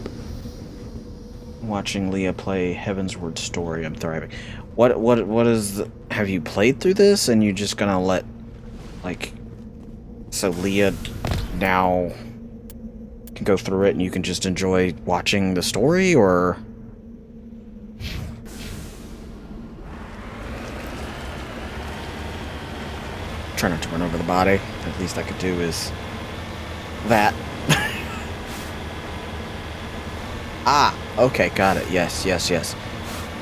Watching Leah play Heavensward Story, I'm thriving. What is the... Have you played through this and you're just gonna let... Like... So Leah now can go through it and you can just enjoy watching the story, or... Try not to run over the body. At least I could do is that. Ah, okay, got it. Yes.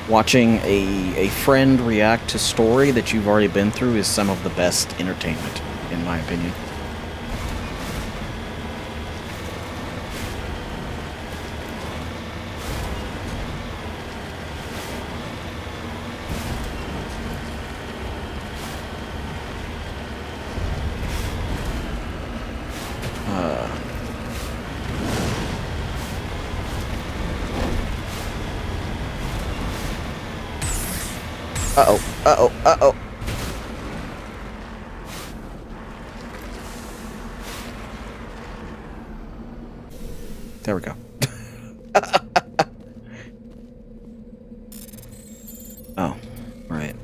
Watching a friend react to story that you've already been through is some of the best entertainment, in my opinion. Uh-oh. There we go. Oh, right.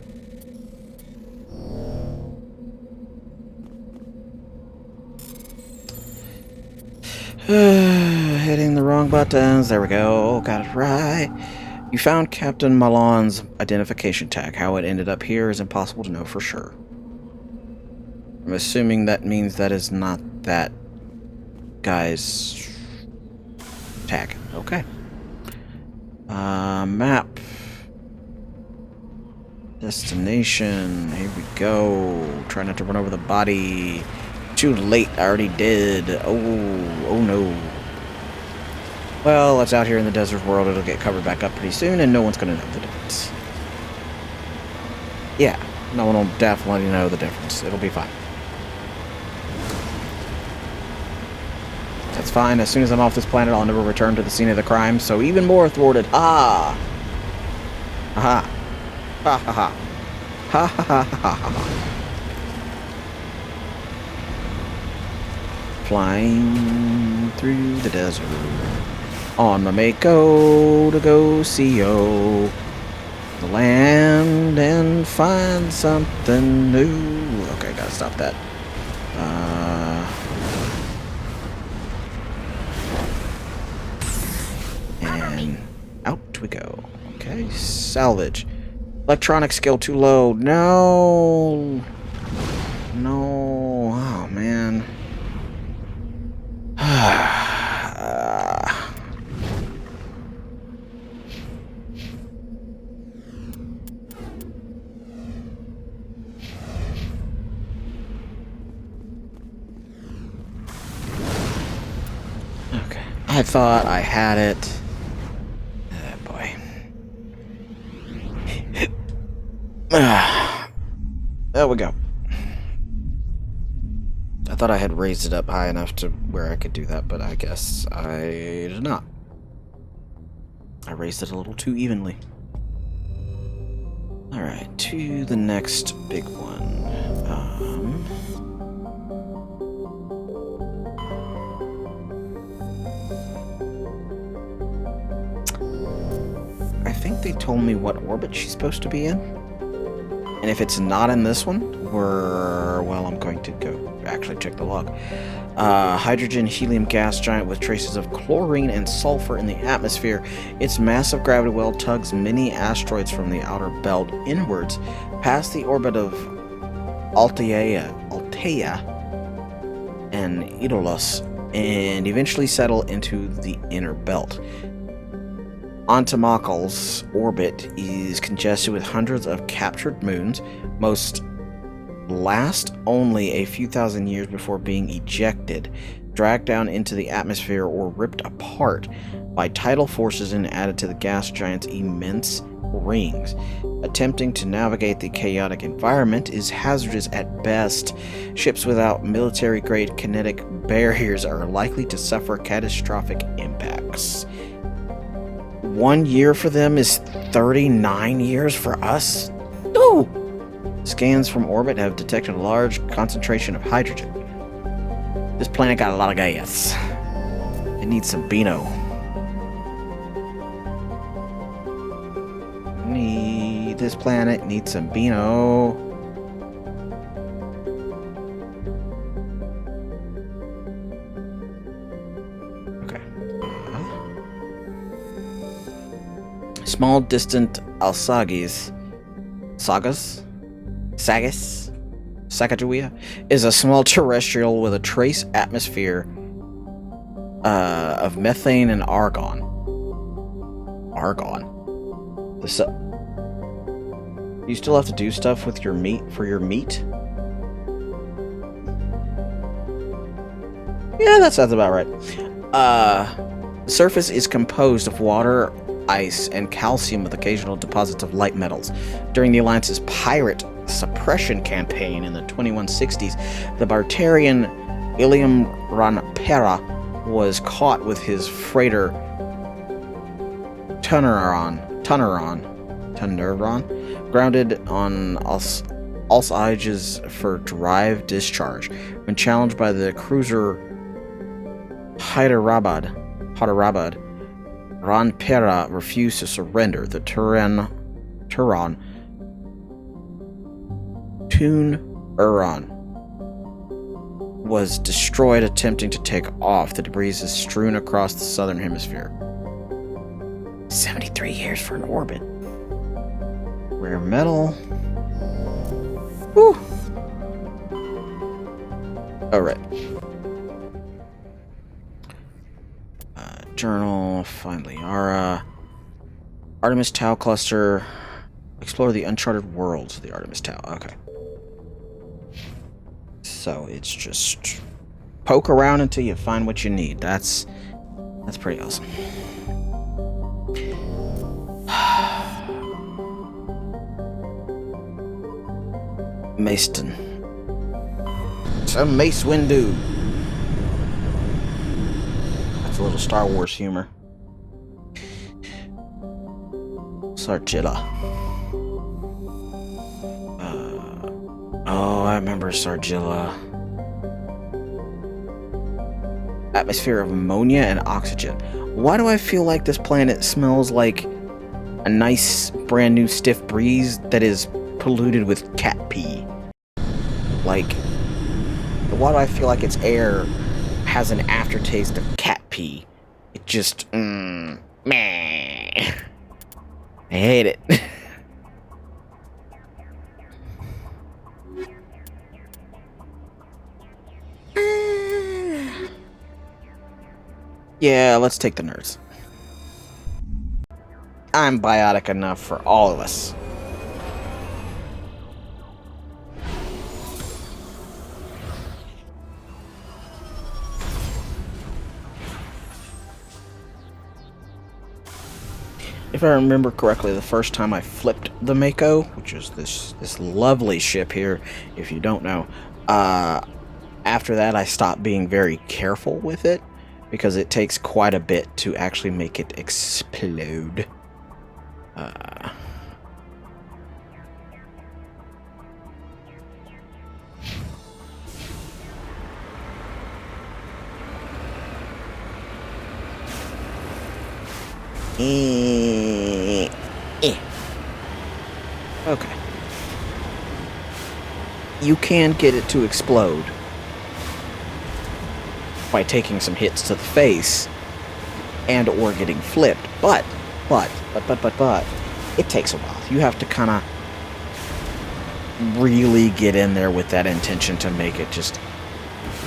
Hitting the wrong buttons. There we go. Got it right. You found Captain Malan's identification tag. How it ended up here is impossible to know for sure. I'm assuming that means that is not that guy's tag. Okay. Map. Destination. Here we go. Try not to run over the body. Too late. I already did. Oh no. Well, it's out here in the desert world. It'll get covered back up pretty soon, and no one's going to know the difference. Yeah, no one will definitely know the difference. It'll be fine. That's fine. As soon as I'm off this planet, I'll never return to the scene of the crime, so even more thwarted. Ah! Aha! Ha ha ha. Ha ha ha ha ha. Flying through the desert on my Mako to go see the land and find something new. Okay, gotta stop that. And out we go. Okay, salvage. Electronic skill too low. No. No. Oh, man. Okay. I thought I had it. Oh, boy. There we go. I thought I had raised it up high enough to where I could do that, but I guess I did not. I raised it a little too evenly. Alright, to the next big one. I think they told me what orbit she's supposed to be in. And if it's not in this one, well, I'm going to go actually check the log. Hydrogen helium gas giant with traces of chlorine and sulfur in the atmosphere. Its massive gravity well tugs many asteroids from the outer belt inwards past the orbit of Altea and Idolos, and eventually settle into the inner belt. Antimakal's orbit is congested with hundreds of captured moons. Most last only a few thousand years before being ejected, dragged down into the atmosphere, or ripped apart by tidal forces and added to the gas giant's immense rings. Attempting to navigate the chaotic environment is hazardous at best. Ships without military-grade kinetic barriers are likely to suffer catastrophic impacts. 1 year for them is 39 years for us? No! Scans from orbit have detected a large concentration of hydrogen. This planet got a lot of gas. It needs some Beano. This planet needs some Beano. Small, distant Alsages, Sagas, Sacagawea, is a small terrestrial with a trace atmosphere of methane and argon. Argon? You still have to do stuff with your meat for your meat? Yeah, that sounds about right. The surface is composed of water, ice, and calcium with occasional deposits of light metals. During the Alliance's pirate suppression campaign in the 2160s, the Bartarian Ilium Ranpera was caught with his freighter Tuneron, grounded on Alsages for drive discharge. When challenged by the cruiser Hyderabad, Padarabad, Ranpera refused to surrender. The Turan Tun-Uran was destroyed attempting to take off. The debris is strewn across the southern hemisphere. 73 years for an orbit. Rare metal. Whew. Alright. Journal. Find Liara. Artemis Tau Cluster. Explore the uncharted worlds of the Artemis Tau. Okay. So it's just poke around until you find what you need. That's pretty awesome. Maeston. Some Mace Windu. That's a little Star Wars humor. Sargilla. Oh, I remember Sargilla. Atmosphere of ammonia and oxygen. Why do I feel like this planet smells like a nice, brand new stiff breeze that is polluted with cat pee? Like, why do I feel like its air has an aftertaste of cat pee? It just, meh. I hate it. Yeah, let's take the nerds. I'm biotic enough for all of us. If I remember correctly, the first time I flipped the Mako, which is this lovely ship here, if you don't know, after that I stopped being very careful with it, because it takes quite a bit to actually make it explode. Okay. You can get it to explode by taking some hits to the face and or getting flipped, but it takes a while. You have to kind of really get in there with that intention to make it just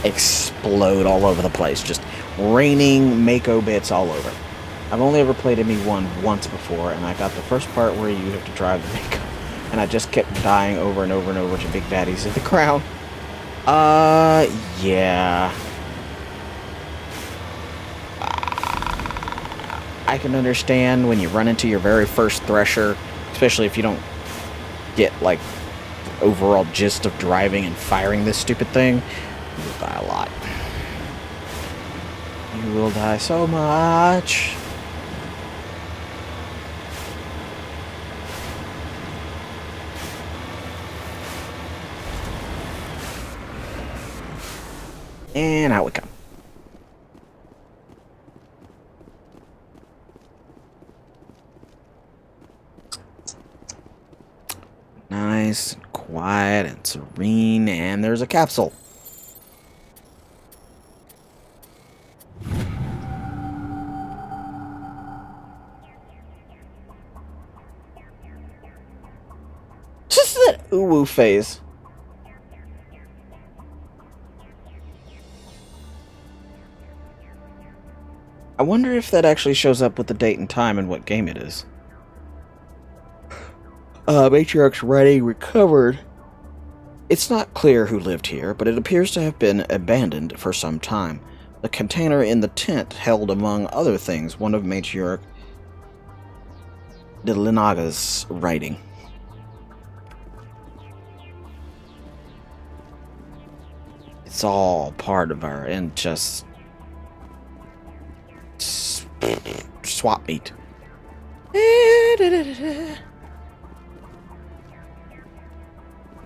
explode all over the place, just raining Mako bits all over. I've only ever played ME1 once before, and I got the first part where you have to drive the Mako, and I just kept dying over and over and over to big baddies in the ground. Yeah. I can understand when you run into your very first Thresher, especially if you don't get, like, the overall gist of driving and firing this stupid thing, you'll die a lot. You will die so much. And out we come. Nice and quiet and serene, and there's a capsule. Just that ooh-woo phase. I wonder if that actually shows up with the date and time and what game it is. Matriarch's writing recovered. It's not clear who lived here, but it appears to have been abandoned for some time. The container in the tent held, among other things, one of Matriarch de Linaga's writing. It's all part of our and just swap meet.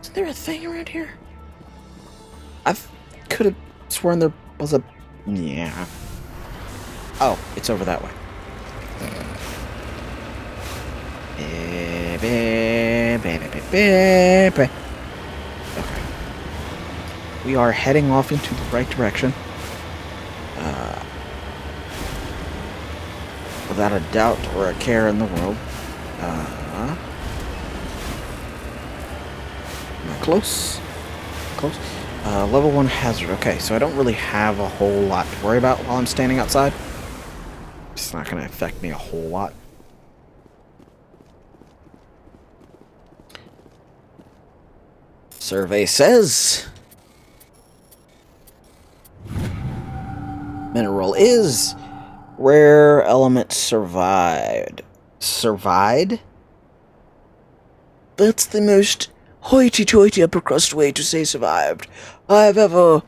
Is there a thing around here? I could have sworn there was a... Yeah. Oh, it's over that way. Okay. We are heading off into the right direction. Without a doubt or a care in the world. Am I close? Close. Level 1 hazard. Okay, so I don't really have a whole lot to worry about while I'm standing outside. It's not going to affect me a whole lot. Survey says mineral is rare element survived. Survived? That's the most hoity-toity upper crust way to say survived I've ever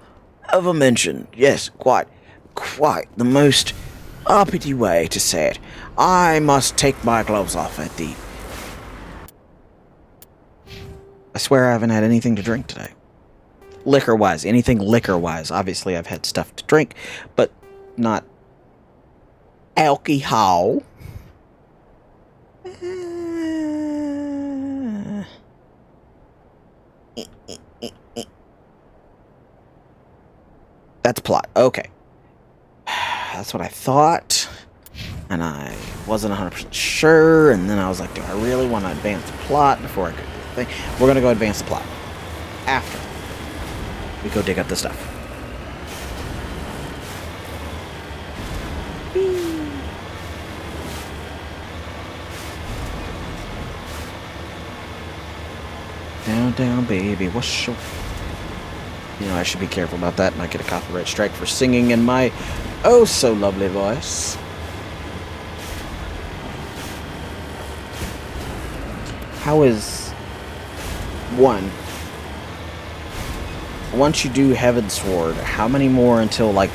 mentioned. Yes, quite the most uppity way to say it. I must take my gloves off at the... I swear I haven't had anything to drink today. Liquor-wise, anything liquor-wise. Obviously, I've had stuff to drink, but not alcohol. That's plot. Okay. That's what I thought. And I wasn't 100% sure. And then I was like, do I really want to advance the plot before I could do the thing? We're going to go advance the plot. After we go dig up the stuff. Down, down, baby. What's your... You know, I should be careful about that and not get a copyright strike for singing in my oh so lovely voice. How is... One, once you do Heaven's Sword, how many more until, like,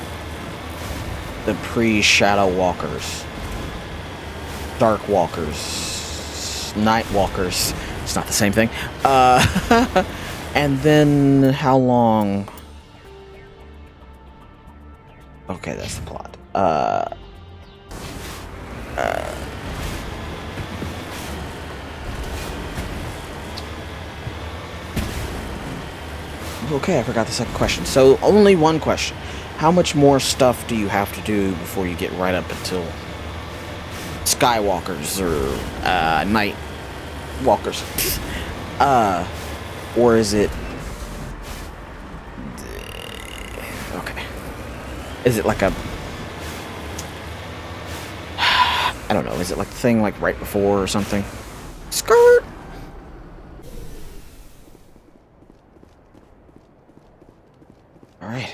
the pre-Shadow Walkers? Dark Walkers? Night Walkers? It's not the same thing. And then how long... Okay, that's the plot. Okay, I forgot the second question. So, only one question. How much more stuff do you have to do before you get right up until Skywalkers or Night Walkers? Or is it... Okay. Is it like a... I don't know. Is it like the thing like right before or something? Skirt! Alright.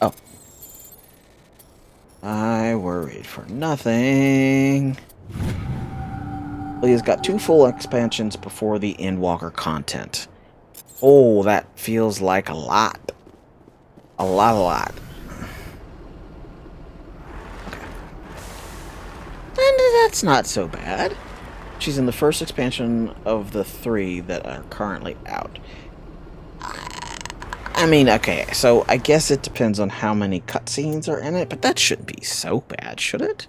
Oh. I worried for nothing. Leah's got 2 full expansions before the Endwalker content. Oh, that feels like a lot. A lot. Okay. And that's not so bad. She's in the first expansion of the 3 that are currently out. I mean, okay, so I guess it depends on how many cutscenes are in it, but that shouldn't be so bad, should it?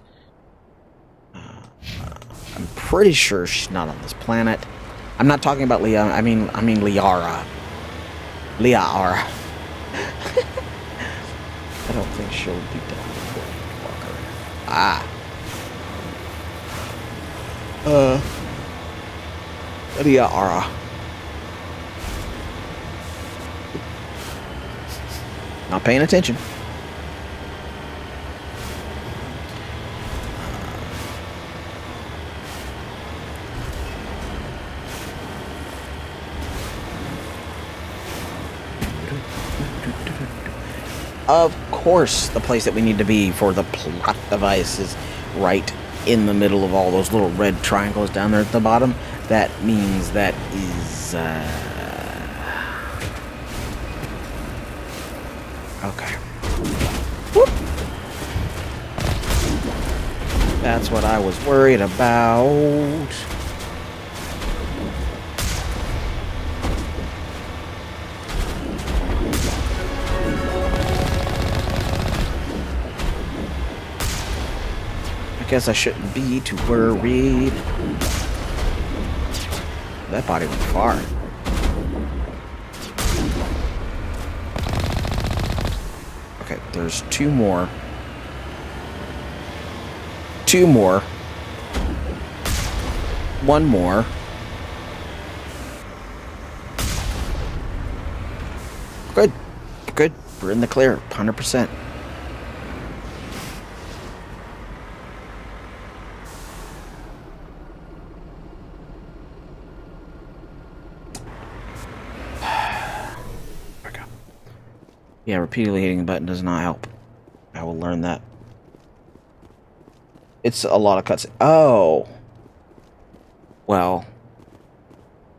I'm pretty sure she's not on this planet. I'm not talking about Leah. I mean Liara. Liara. I don't think she'll be done before Walker. Liara. Not paying attention. Of course, the place that we need to be for the plot device is right in the middle of all those little red triangles down there at the bottom. That means that is, okay. Whoop. That's what I was worried about. Guess I shouldn't be too worried. That body went far. Okay, there's two more. Two more. One more. Good. Good. We're in the clear. 100%. Yeah, repeatedly hitting the button does not help. I will learn that. It's a lot of cuts. Oh. Well,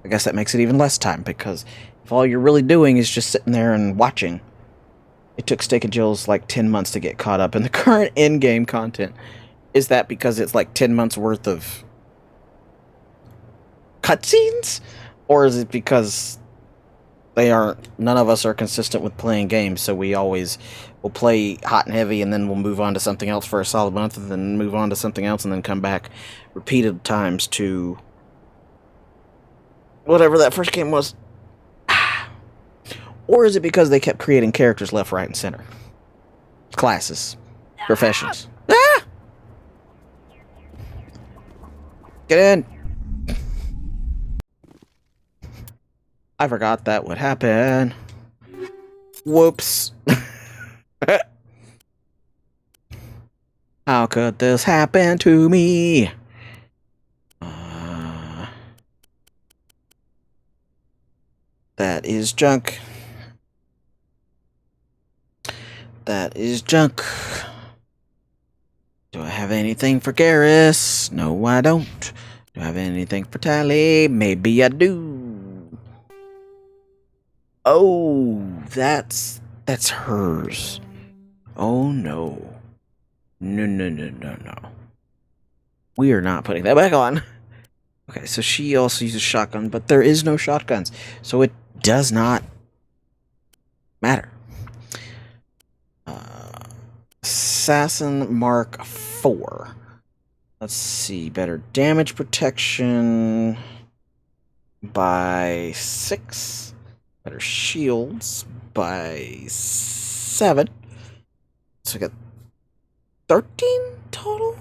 I guess that makes it even less time, because if all you're really doing is just sitting there and watching, it took Steak and Jill's like 10 months to get caught up in the current in-game content. Is that because it's like 10 months worth of cutscenes? Or is it because none of us are consistent with playing games, so we always will play hot and heavy, and then we'll move on to something else for a solid month, and then move on to something else, and then come back repeated times to whatever that first game was? Or is it because they kept creating characters left, right, and center? Classes. Professions. Ah! Get in! I forgot that would happen. Whoops. How could this happen to me? That is junk. That is junk. Do I have anything for Garrus? No, I don't. Do I have anything for Tally? Maybe I do. Oh, that's hers. Oh, no. No. We are not putting that back on. Okay, so she also uses shotgun, but there is no shotguns, so it does not matter. Assassin Mark IV. Let's see. Better damage protection by 6. Better shields by 7. So we got 13 total?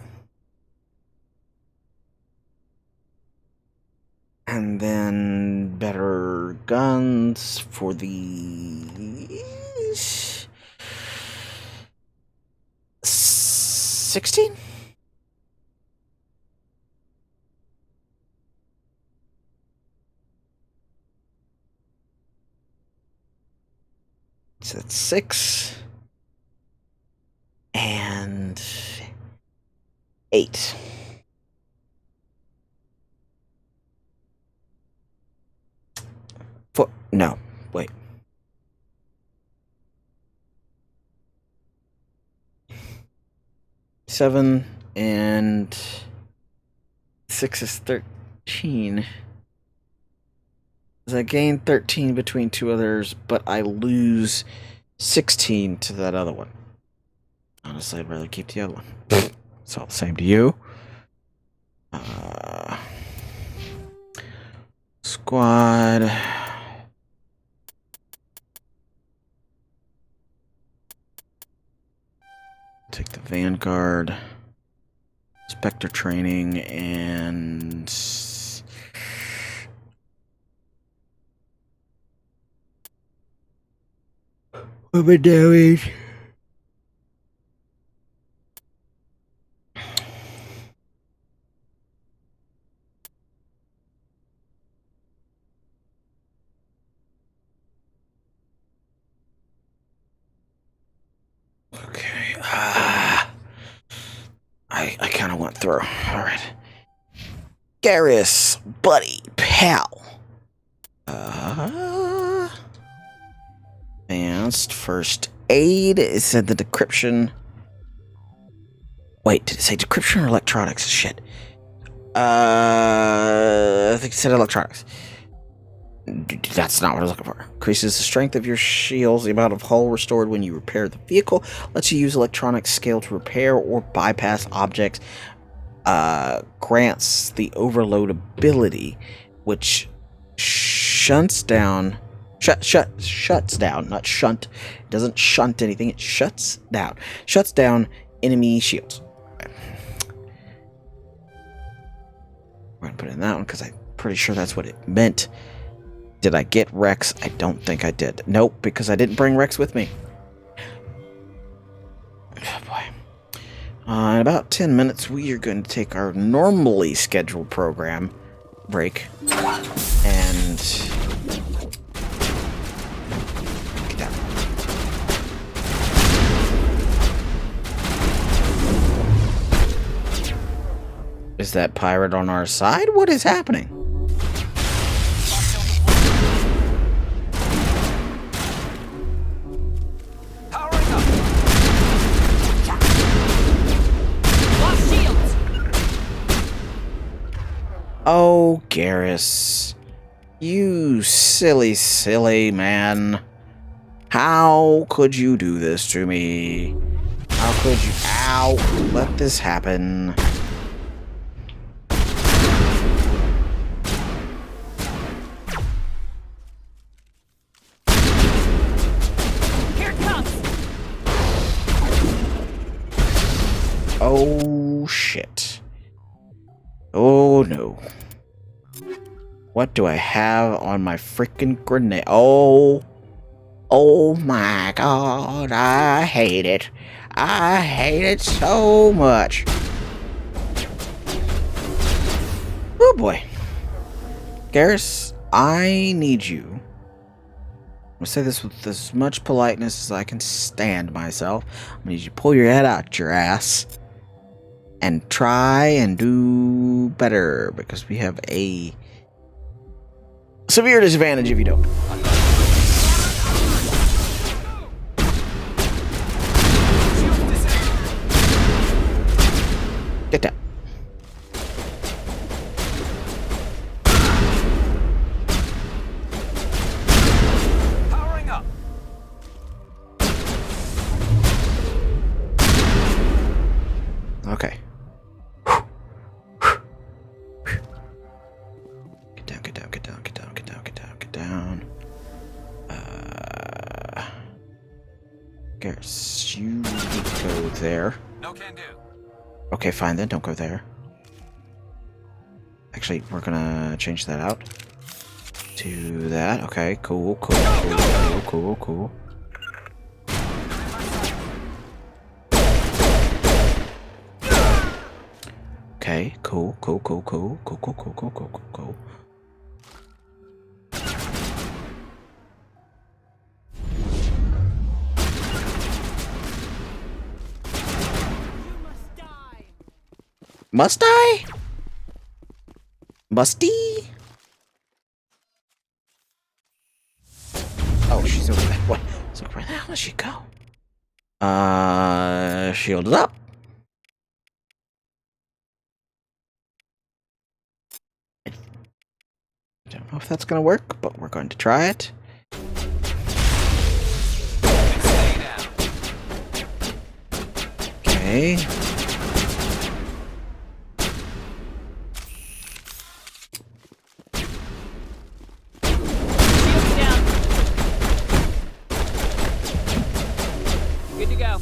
And then better guns for the 16? So that's 6 and 8. No, wait. Seven and 6 is 13. I gain 13 between two others, but I lose 16 to that other one. Honestly, I'd rather keep the other one. It's all the same to you. Squad. Take the Vanguard. Spectre training and... what am I doing? Okay. I kind of went through. All right. Garrus, buddy, pal. Advanced first aid. It said the decryption. Wait, did it say decryption or electronics? Shit. I think it said electronics. That's not what I was looking for. Increases the strength of your shields, the amount of hull restored when you repair the vehicle. Lets you use electronic scale to repair or bypass objects grants the overload ability, which shuts down, not shunt. It doesn't shunt anything. It shuts down enemy shields. Okay. We're gonna put it in that one because I'm pretty sure that's what it meant. Did I get Rex? I don't think I did. Nope, because I didn't bring Rex with me. Oh boy. In about 10 minutes, we are going to take our normally scheduled program break and get down. Is that pirate on our side? What is happening? Oh, Garrus. You silly, silly man. How could you do this to me? How could you... Ow! Let this happen. Here it comes! Oh, shit. Oh, no. What do I have on my freaking grenade? Oh my god, I hate it. I hate it so much. Oh boy. Garrus, I need you. I'm gonna say this with as much politeness as I can stand myself. I need you to pull your head out your ass and try and do better, because we have a severe disadvantage if you don't. Get down. Powering up. Okay. Get down, get down, get down, get down, get down, get down, get down. Garrus, you need to go there. No can do. Okay, fine then, don't go there. Actually, we're gonna change that out to that. Okay, cool, cool, cool, cool, cool, cool. Okay, cool, cool, cool, cool, cool, cool, cool, cool, cool, cool, cool. Must I? Musty? Oh, she's over there. What? So where the hell does she go? Shield is up. I don't know if that's gonna work, but we're going to try it. Okay. Good to go.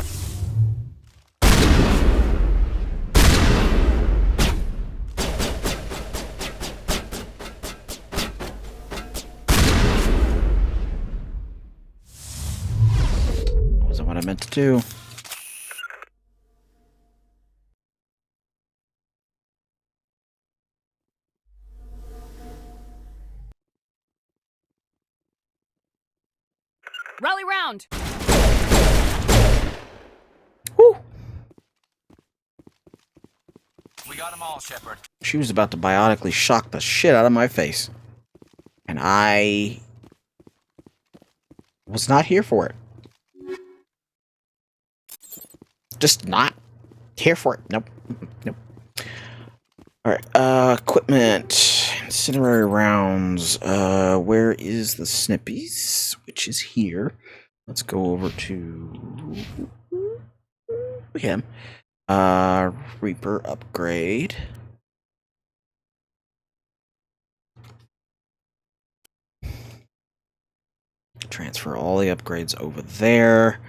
Wasn't what I meant to do. Rally round! We got them all, Shepard. She was about to biotically shock the shit out of my face. And I was not here for it. Just not here for it. Nope. Nope. Alright, equipment. Incendiary rounds. Where is the snippies? Which is here. Let's go over to him. Reaper upgrade. Transfer all the upgrades over there.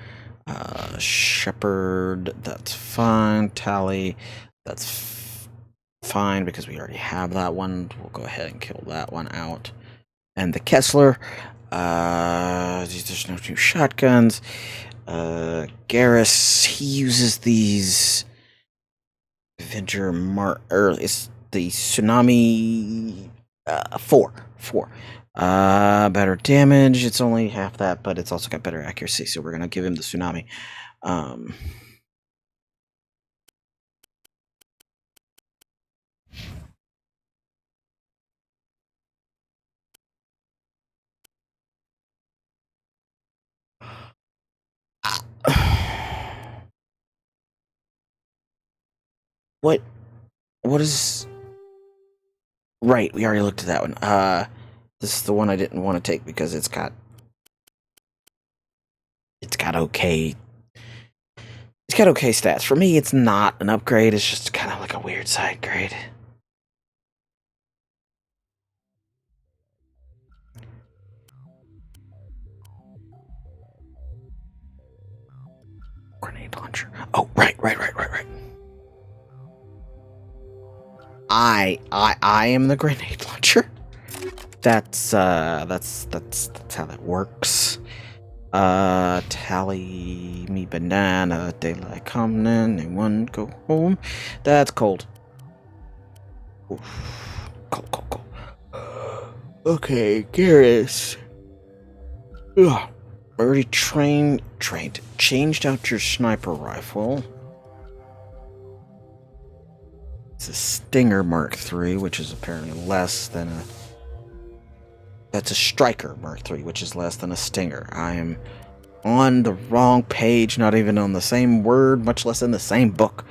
Shepherd, that's fine. Tally, that's fine because we already have that one. We'll go ahead and kill that one out. And the Kessler, there's no new shotguns. Garrus, he uses these Avenger it's the Tsunami 4. Better damage. It's only half that, but it's also got better accuracy, so we're gonna give him the Tsunami. What is... Right, we already looked at that one. This is the one I didn't want to take because it's got okay... It's got okay stats. For me, it's not an upgrade, it's just kind of like a weird side grade. Grenade launcher. Oh, right. I am the grenade launcher. That's how that works. Tally me banana, daylight coming, anyone go home. That's cold. Oof. Cold. Okay, Garrus. Ugh. Already changed out your sniper rifle. It's a Stinger Mark III, which is apparently less than a... That's a Striker Mark III, which is less than a Stinger. I am on the wrong page, not even on the same word, much less in the same book.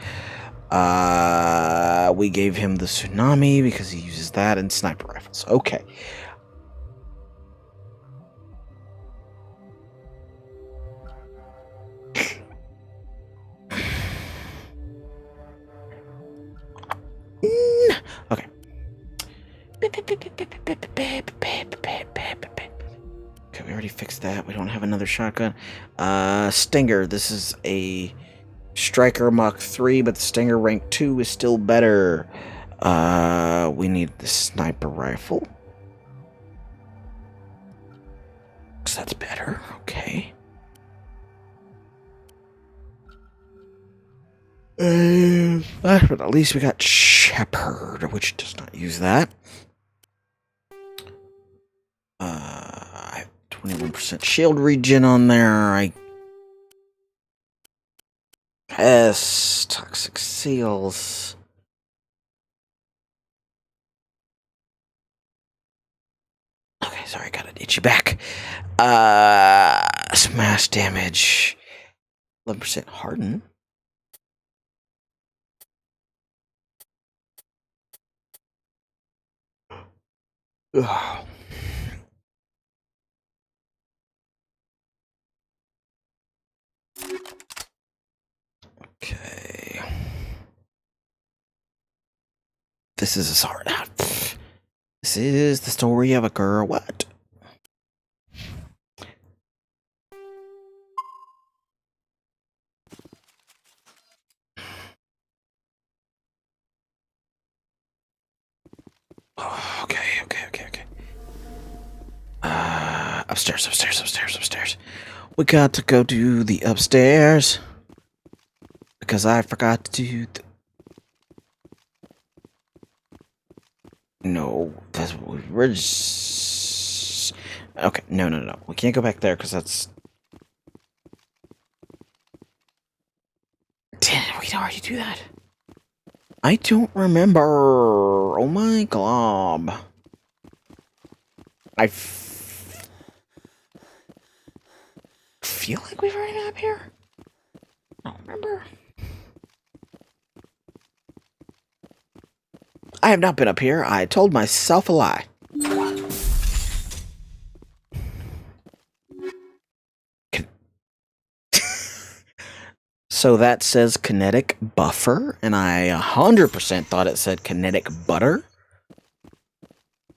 We gave him the Tsunami because he uses that in sniper rifles. Okay. Okay. Okay, we already fixed that. We don't have another shotgun. Stinger. This is a Striker Mach 3, but the Stinger rank 2 is still better. We need the sniper rifle. So that's better. Okay. But at least we got Shepherd, which does not use that. I have 21% shield regen on there. Toxic seals. Okay, sorry, got an itchy back. Smash damage. 11% harden. Ugh. Okay. This is a sorry. This is the story of a girl. What? Oh, okay. Upstairs. We got to go do the upstairs. Because I forgot to do No, that's what we're just... Okay, no. We can't go back there because that's... Damn, we can already do that. I don't remember. Oh my glob. I feel like we've already been up here. I don't remember. I have not been up here. I told myself a lie. So that says kinetic buffer, and I 100% thought it said kinetic butter.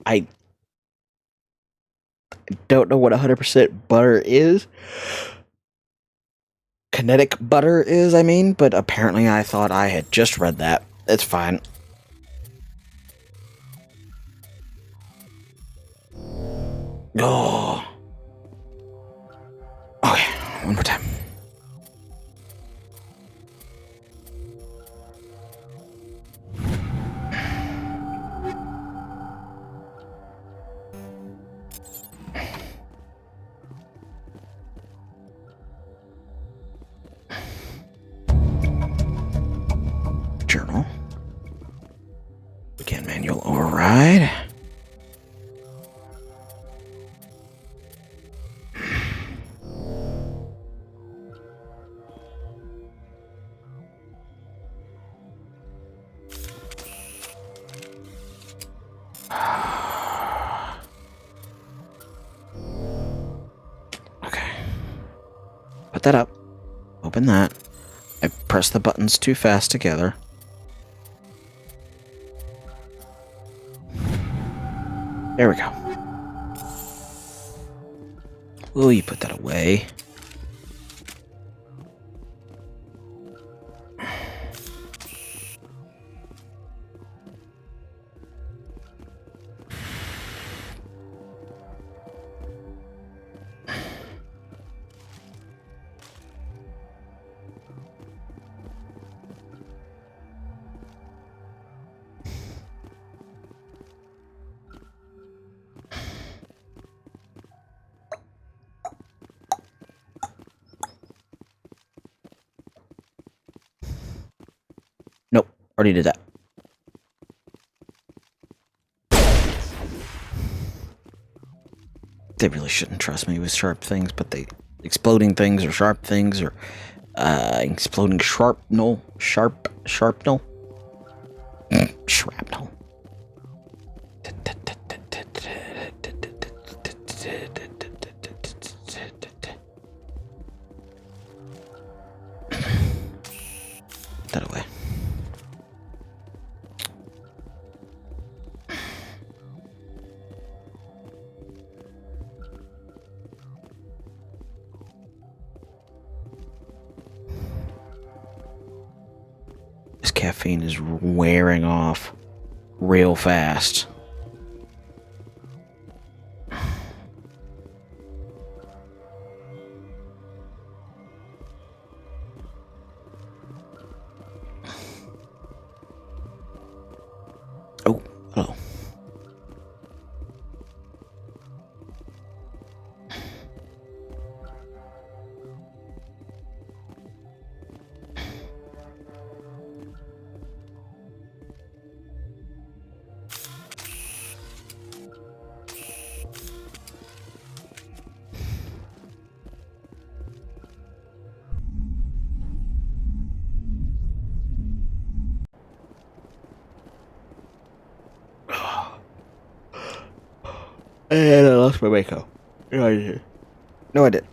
I don't know what 100% butter is. Kinetic butter is, I mean, but apparently I thought I had just read that. It's fine. Oh. Okay, one more time. Journal. Again, manual override. Okay. Put that up. Open that. I pressed the buttons too fast together. There we go. Will you put that away? Nope, already did that. They really shouldn't trust me with sharp things, but they exploding things or sharp things or exploding shrapnel. Shrapnel. That away. This caffeine is wearing off real fast. Oh, hello. And I lost my makeup. No, I did. No, I did.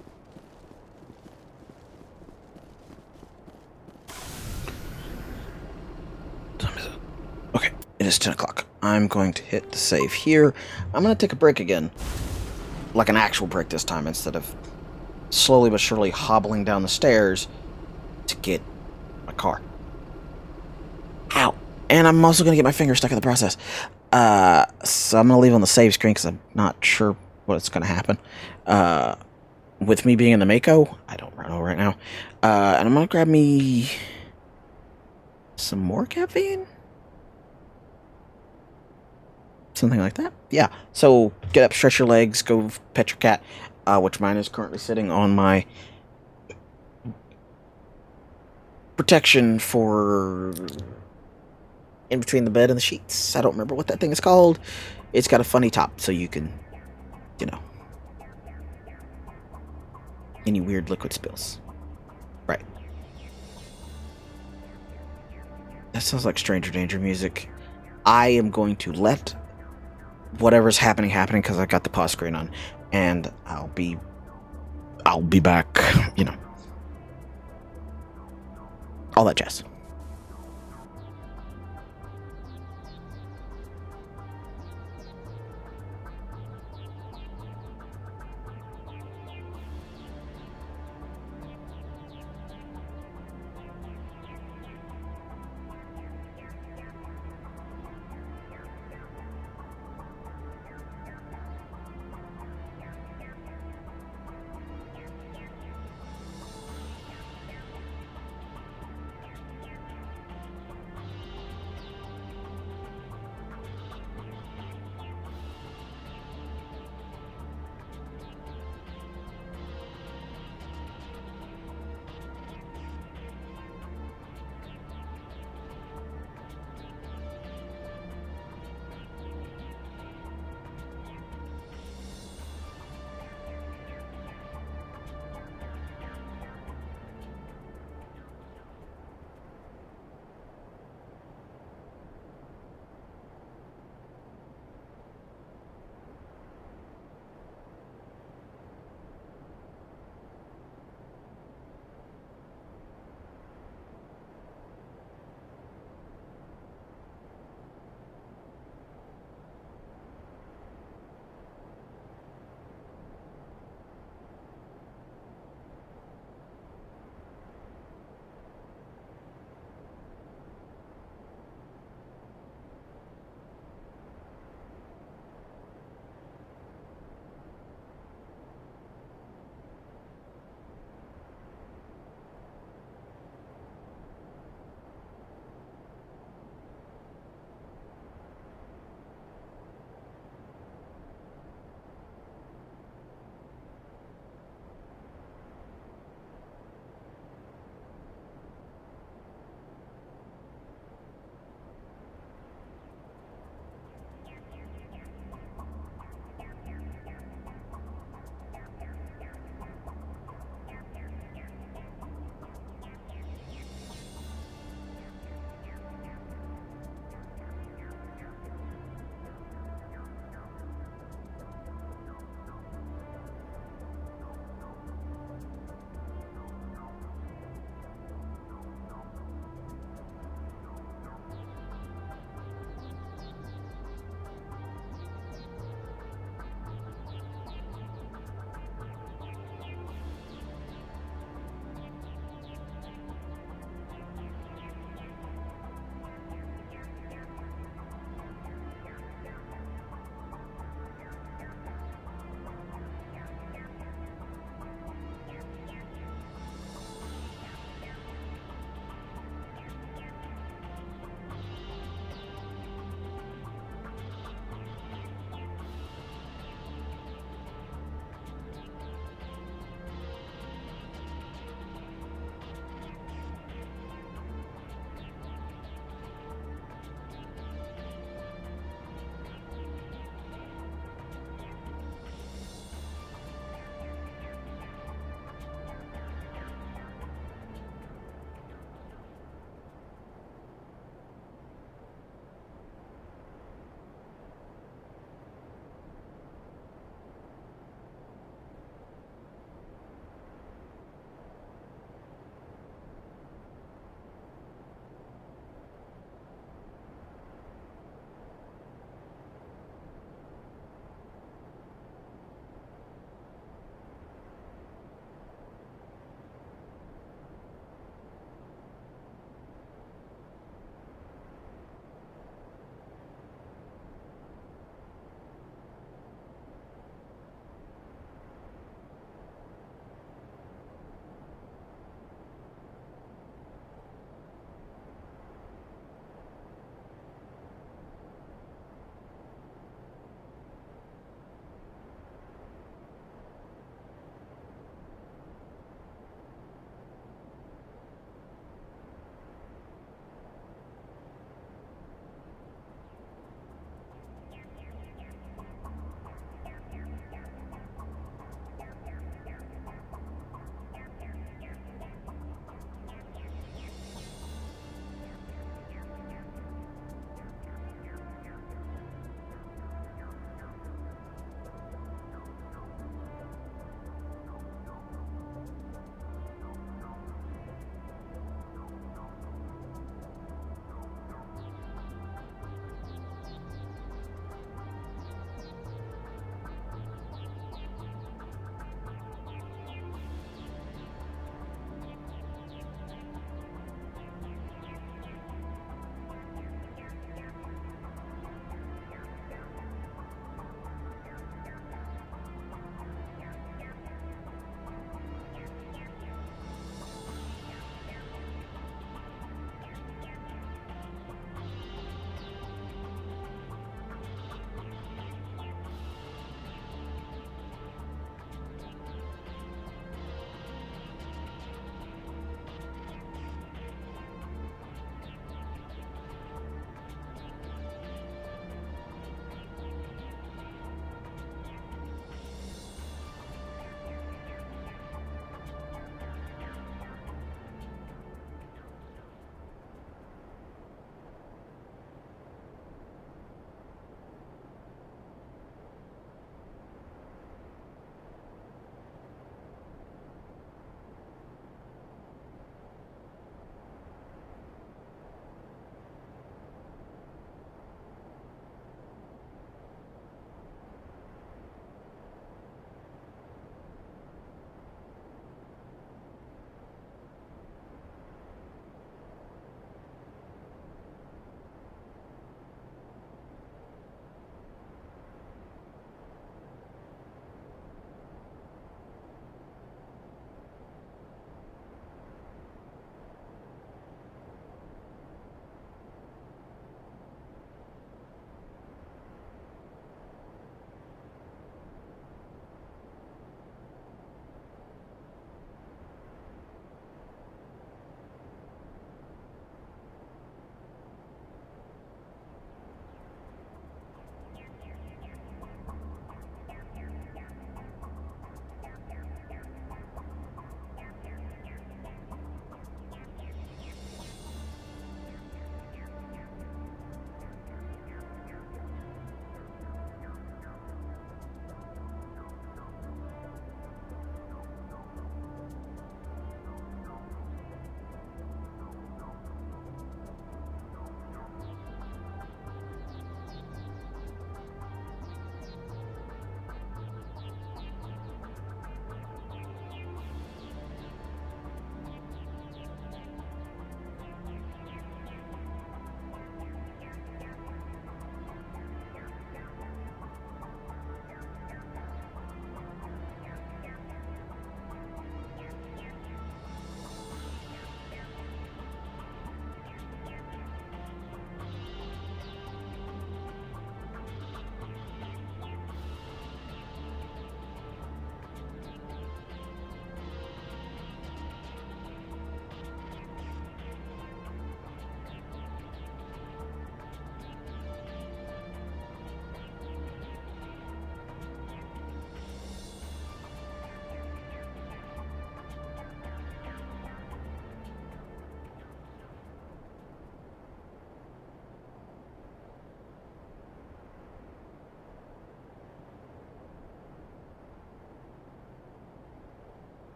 What time is it? Okay, it is 10 o'clock. I'm going to hit the save here. I'm going to take a break again. Like an actual break this time, instead of slowly but surely hobbling down the stairs to get my car. Ow. And I'm also going to get my finger stuck in the process. So I'm going to leave on the save screen because I'm not sure what's going to happen. With me being in the Mako, I don't know right now. And I'm going to grab me some more caffeine? Something like that. Yeah. So get up, stretch your legs, go pet your cat, which mine is currently sitting on my protection for in between the bed and the sheets. I don't remember what that thing is called. It's got a funny top, so you can, you know, any weird liquid spills. Right. That sounds like Stranger Danger music. I am going to let whatever's happening because I got the pause screen on, and I'll be back, you know. all that jazz.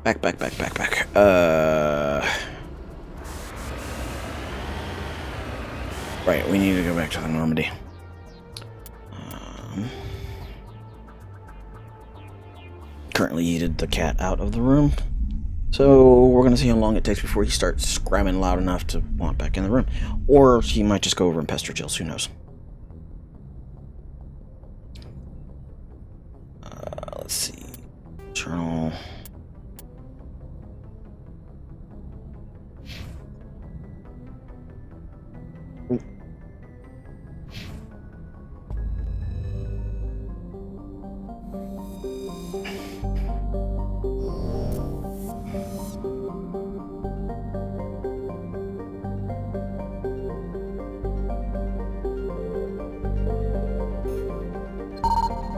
Back. Right, we need to go back to the Normandy. Currently yeeted the cat out of the room. So we're going to see how long it takes before he starts screaming loud enough to want back in the room. Or he might just go over and pester Jills, who knows. Let's see. Journal.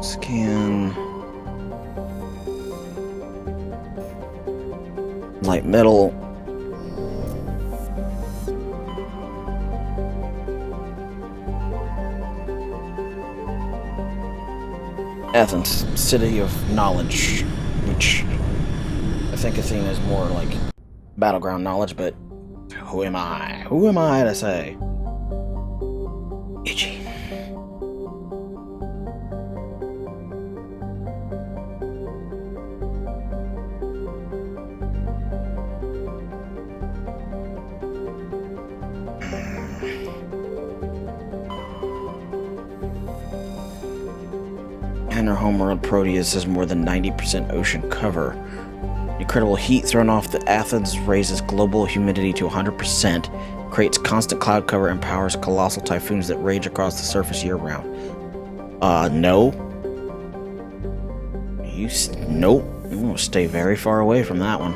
Scan. Light metal. Athens, city of knowledge, which I think Athena is more like battleground knowledge, but who am I? Who am I to say? Itchy. And her homeworld Proteus has more than 90% ocean cover. Incredible heat thrown off the Athens raises global humidity to 100%, creates constant cloud cover, and powers colossal typhoons that rage across the surface year-round. No. Nope. I'm gonna stay very far away from that one.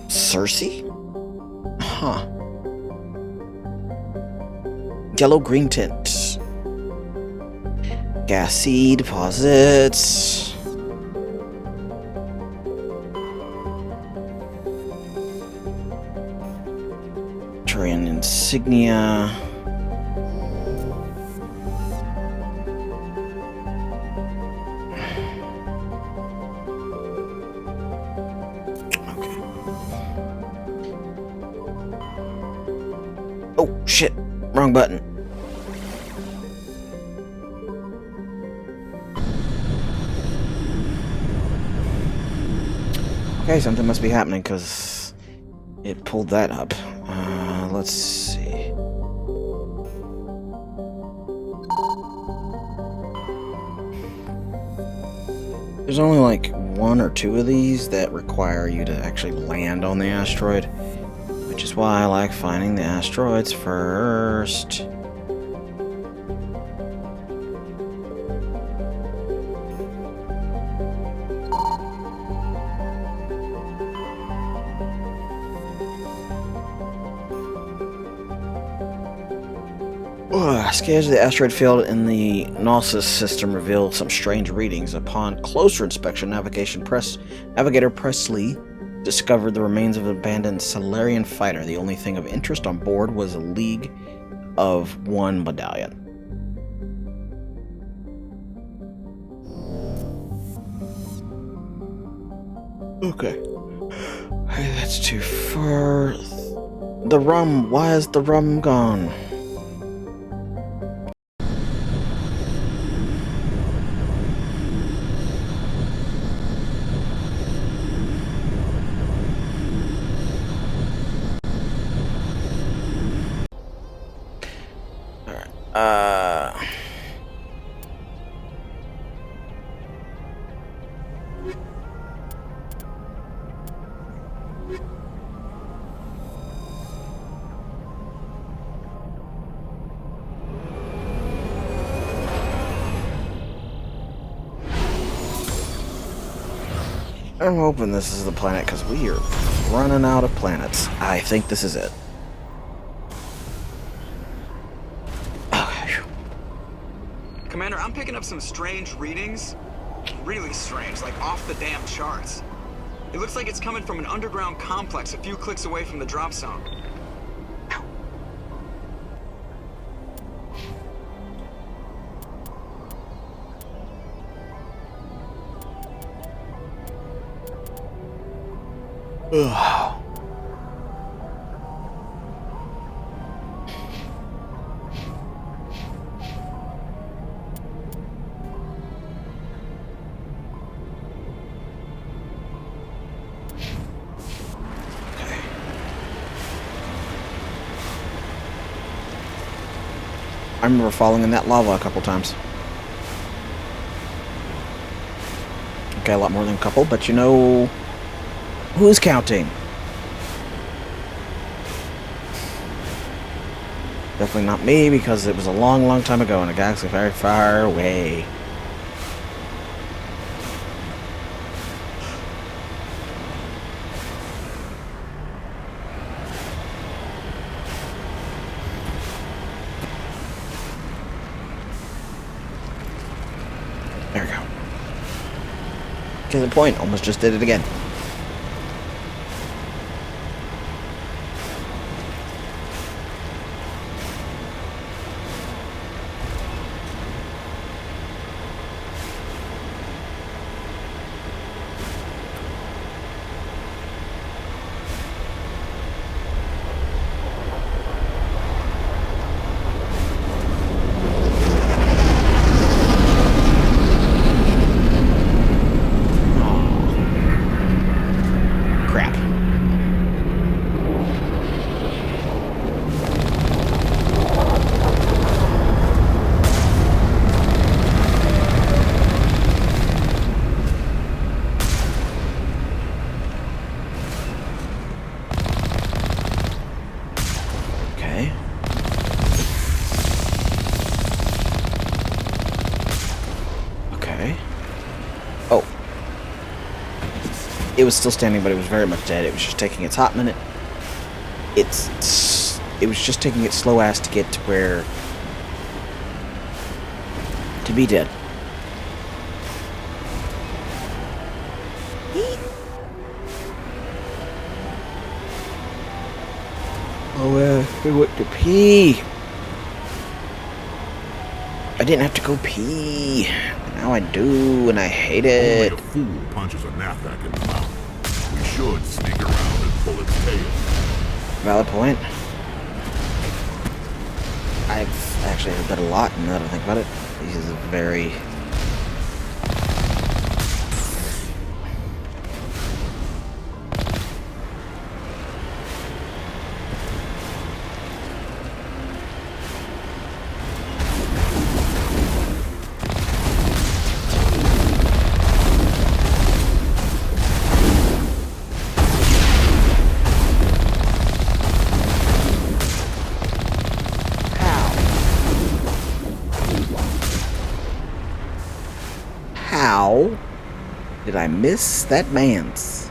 Cersei? Huh. Yellow-green tint. Gassy deposits. Trojan insignia. Oh, shit. Wrong button. Okay, something must be happening because it pulled that up. Let's see. There's only like 1 or 2 of these that require you to actually land on the asteroid. Which is why I like finding the asteroids first. Scans of the asteroid field in the Gnosis system revealed some strange readings. Upon closer inspection, Navigator Presley discovered the remains of an abandoned Solarian fighter. The only thing of interest on board was a League of One medallion. Okay. Hey, that's too far. The rum. Why is the rum gone? I'm hoping this is the planet because we are running out of planets. I think this is it. Commander, I'm picking up some strange readings. really strange, like off the damn charts. It looks like it's coming from an underground complex a few clicks away from the drop zone. Ugh. I remember falling in that lava a couple times. Okay, a lot more than a couple, but you know... Who's counting? Definitely not me, because it was a long, long time ago in a galaxy very far away. There we go. To the point, almost just did it again. It was still standing, but it was very much dead. It was just taking its hot minute. It was just taking its slow ass to get to where... to be dead. Oh, I went to pee. I didn't have to go pee. Now I do, and I hate it. Only a fool punches a knapsack in the mouth. We should sneak around and pull its tail. Valid point. I've actually heard that a lot, and now that I think about it, this is a very... How did I miss that man's?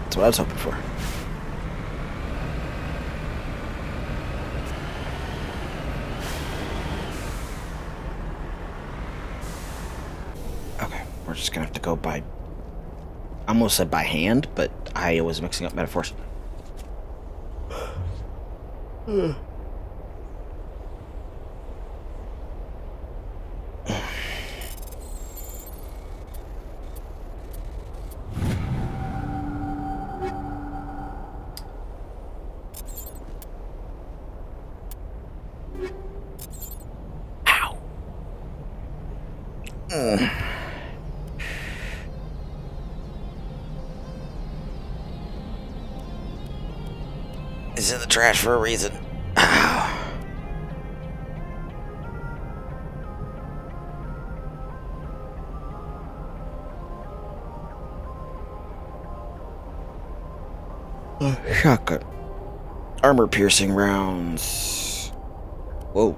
That's what I was hoping for. Okay, we're just gonna have to go by... I almost said by hand, but I was mixing up metaphors. is in the trash for a reason. Shotgun. Armor piercing rounds. Whoa.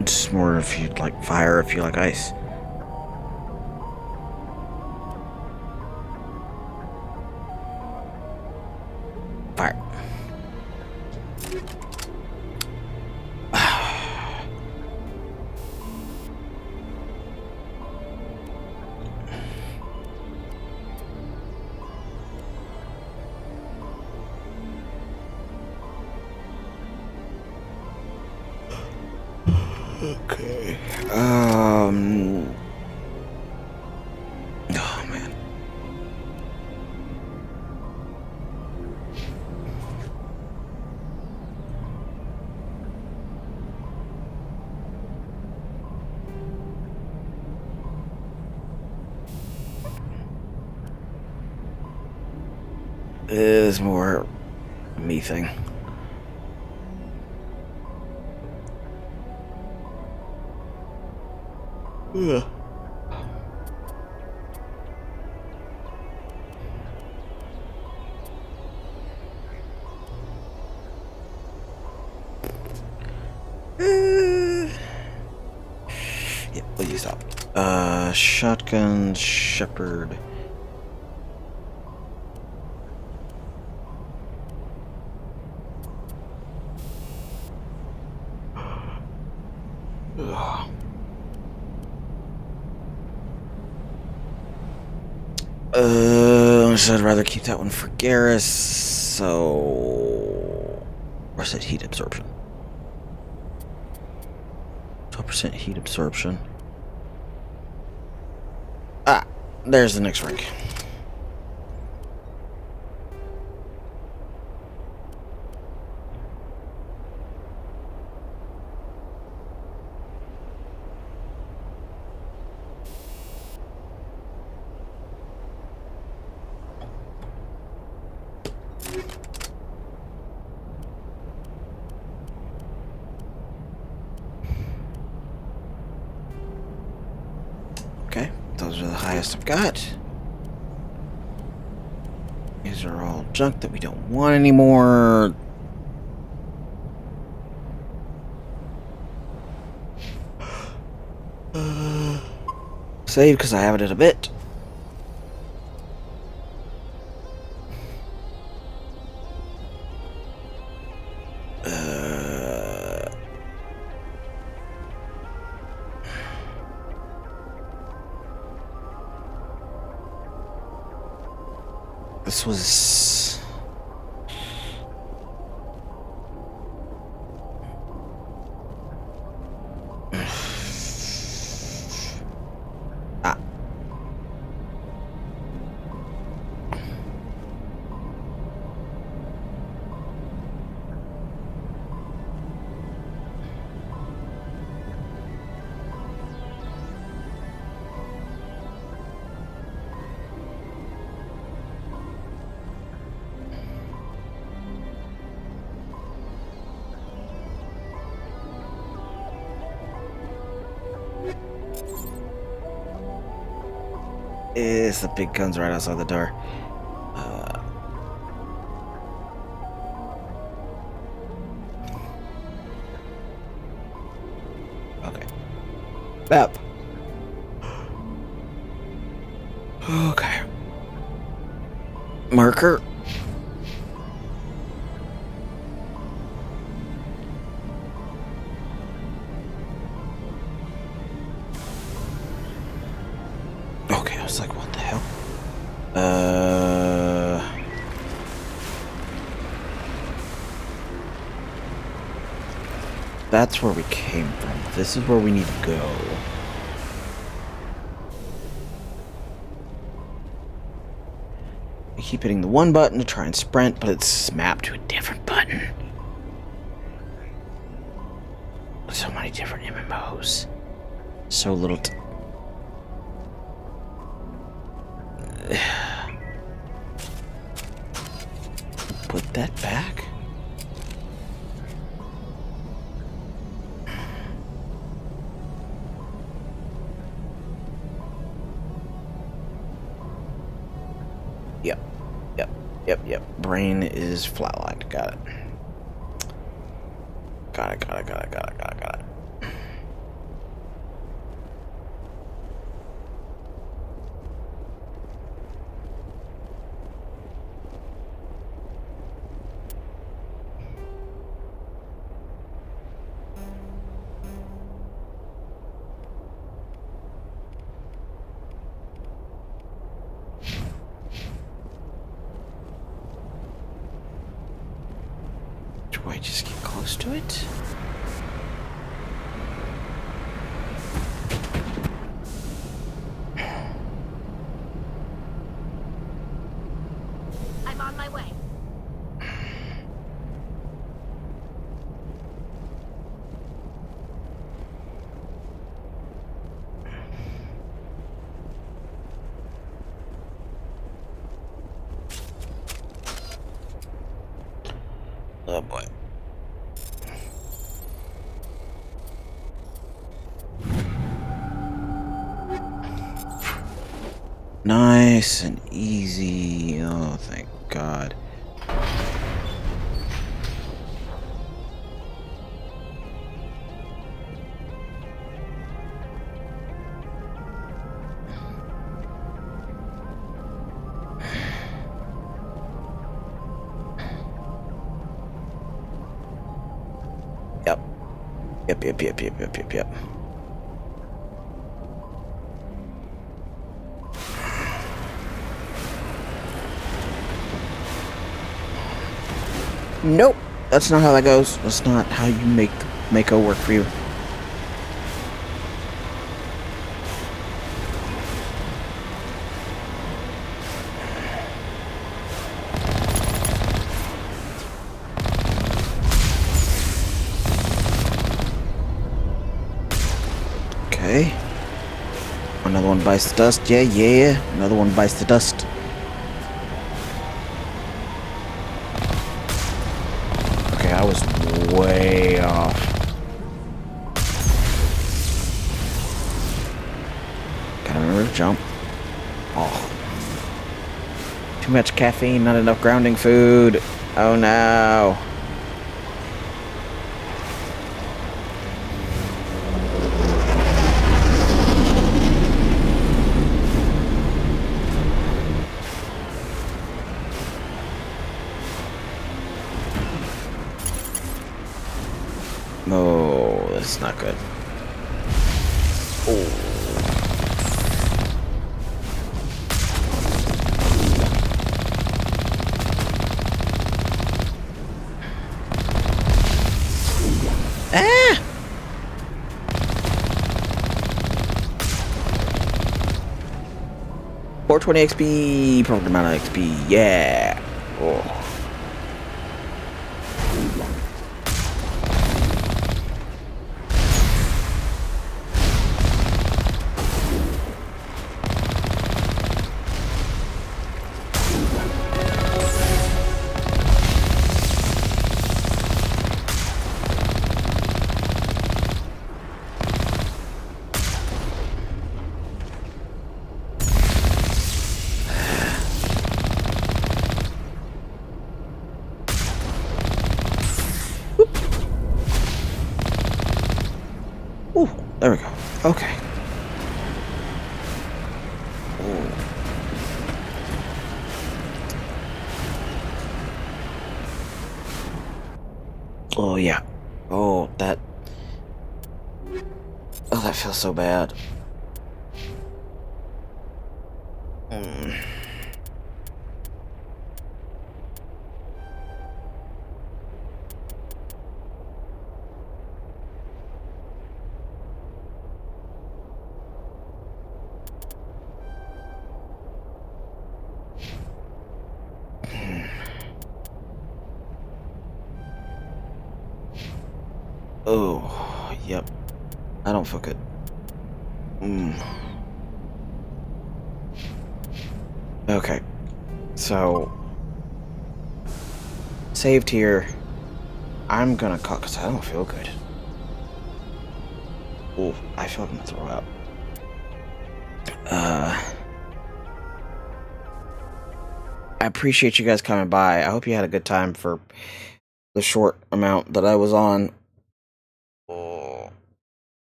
It's more if you like fire, if you like ice. Fire. Okay. Oh man. It is more me thing. Ugh. Yeah, please stop. Shotgun Shepherd. Ugh. So I'd rather keep that one for Garrus, so... Where's that heat absorption? 12% heat absorption. Ah, there's the next rank. Okay, those are the highest I've got. These are all junk that we don't want anymore. Save because I have it in a bit. This was... ah. It's the big guns right outside the door. Okay. Map. Okay. Marker. Okay, I was like, what the hell? That's where we came from. This is where we need to go. I keep hitting the one button to try and sprint, but it's mapped to a different button. So many different MMOs. So little Put that back? Yep. Brain is flatlined. Got it. Got it. Do I just get close to it? I'm on my way. Oh boy. Nice and easy. Oh, thank God. Yep. Nope, that's not how that goes. That's not how you make Mako work for you. Okay. Another one bites the dust. Yeah. Another one bites the dust. Okay, I was way off. Gotta remember to jump. Oh. Too much caffeine, not enough grounding food. Oh no. Oh, that's not good. Oh. Ah! $420 XP, perfect amount of XP, yeah. Oh. Ooh, there we go. Okay. Ooh. Oh yeah. Oh, that. Oh, that feels so bad. Oh, yep. I don't feel good. Okay. So, saved here. I'm gonna call, because I don't feel good. Ooh, I feel like I'm gonna throw up. I appreciate you guys coming by. I hope you had a good time for the short amount that I was on.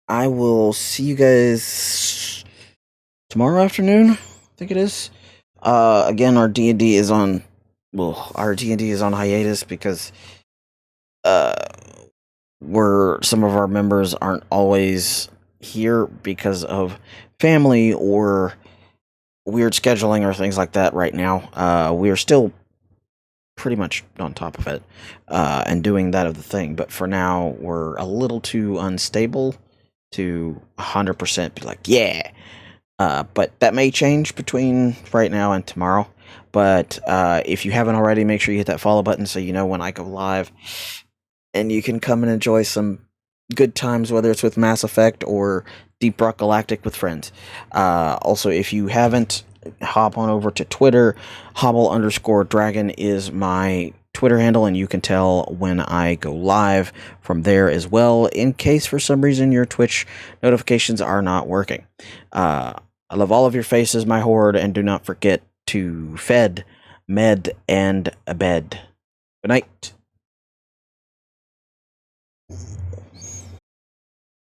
I will see you guys tomorrow afternoon, I think it is. Again, our D&D is on, our D&D is on hiatus because, some of our members aren't always here because of family or weird scheduling or things like that right now. We are still pretty much on top of it, and doing that of the thing, but for now, we're a little too unstable to 100% be like, yeah. But that may change between right now and tomorrow. But if you haven't already, make sure you hit that follow button so you know when I go live. And you can come and enjoy some good times, whether it's with Mass Effect or Deep Rock Galactic with friends. Also, if you haven't, hop on over to Twitter. Hobble_dragon is my Twitter handle, and you can tell when I go live from there as well, in case for some reason your Twitch notifications are not working. I love all of your faces, my horde, and do not forget to fed, med, and abed. Good night.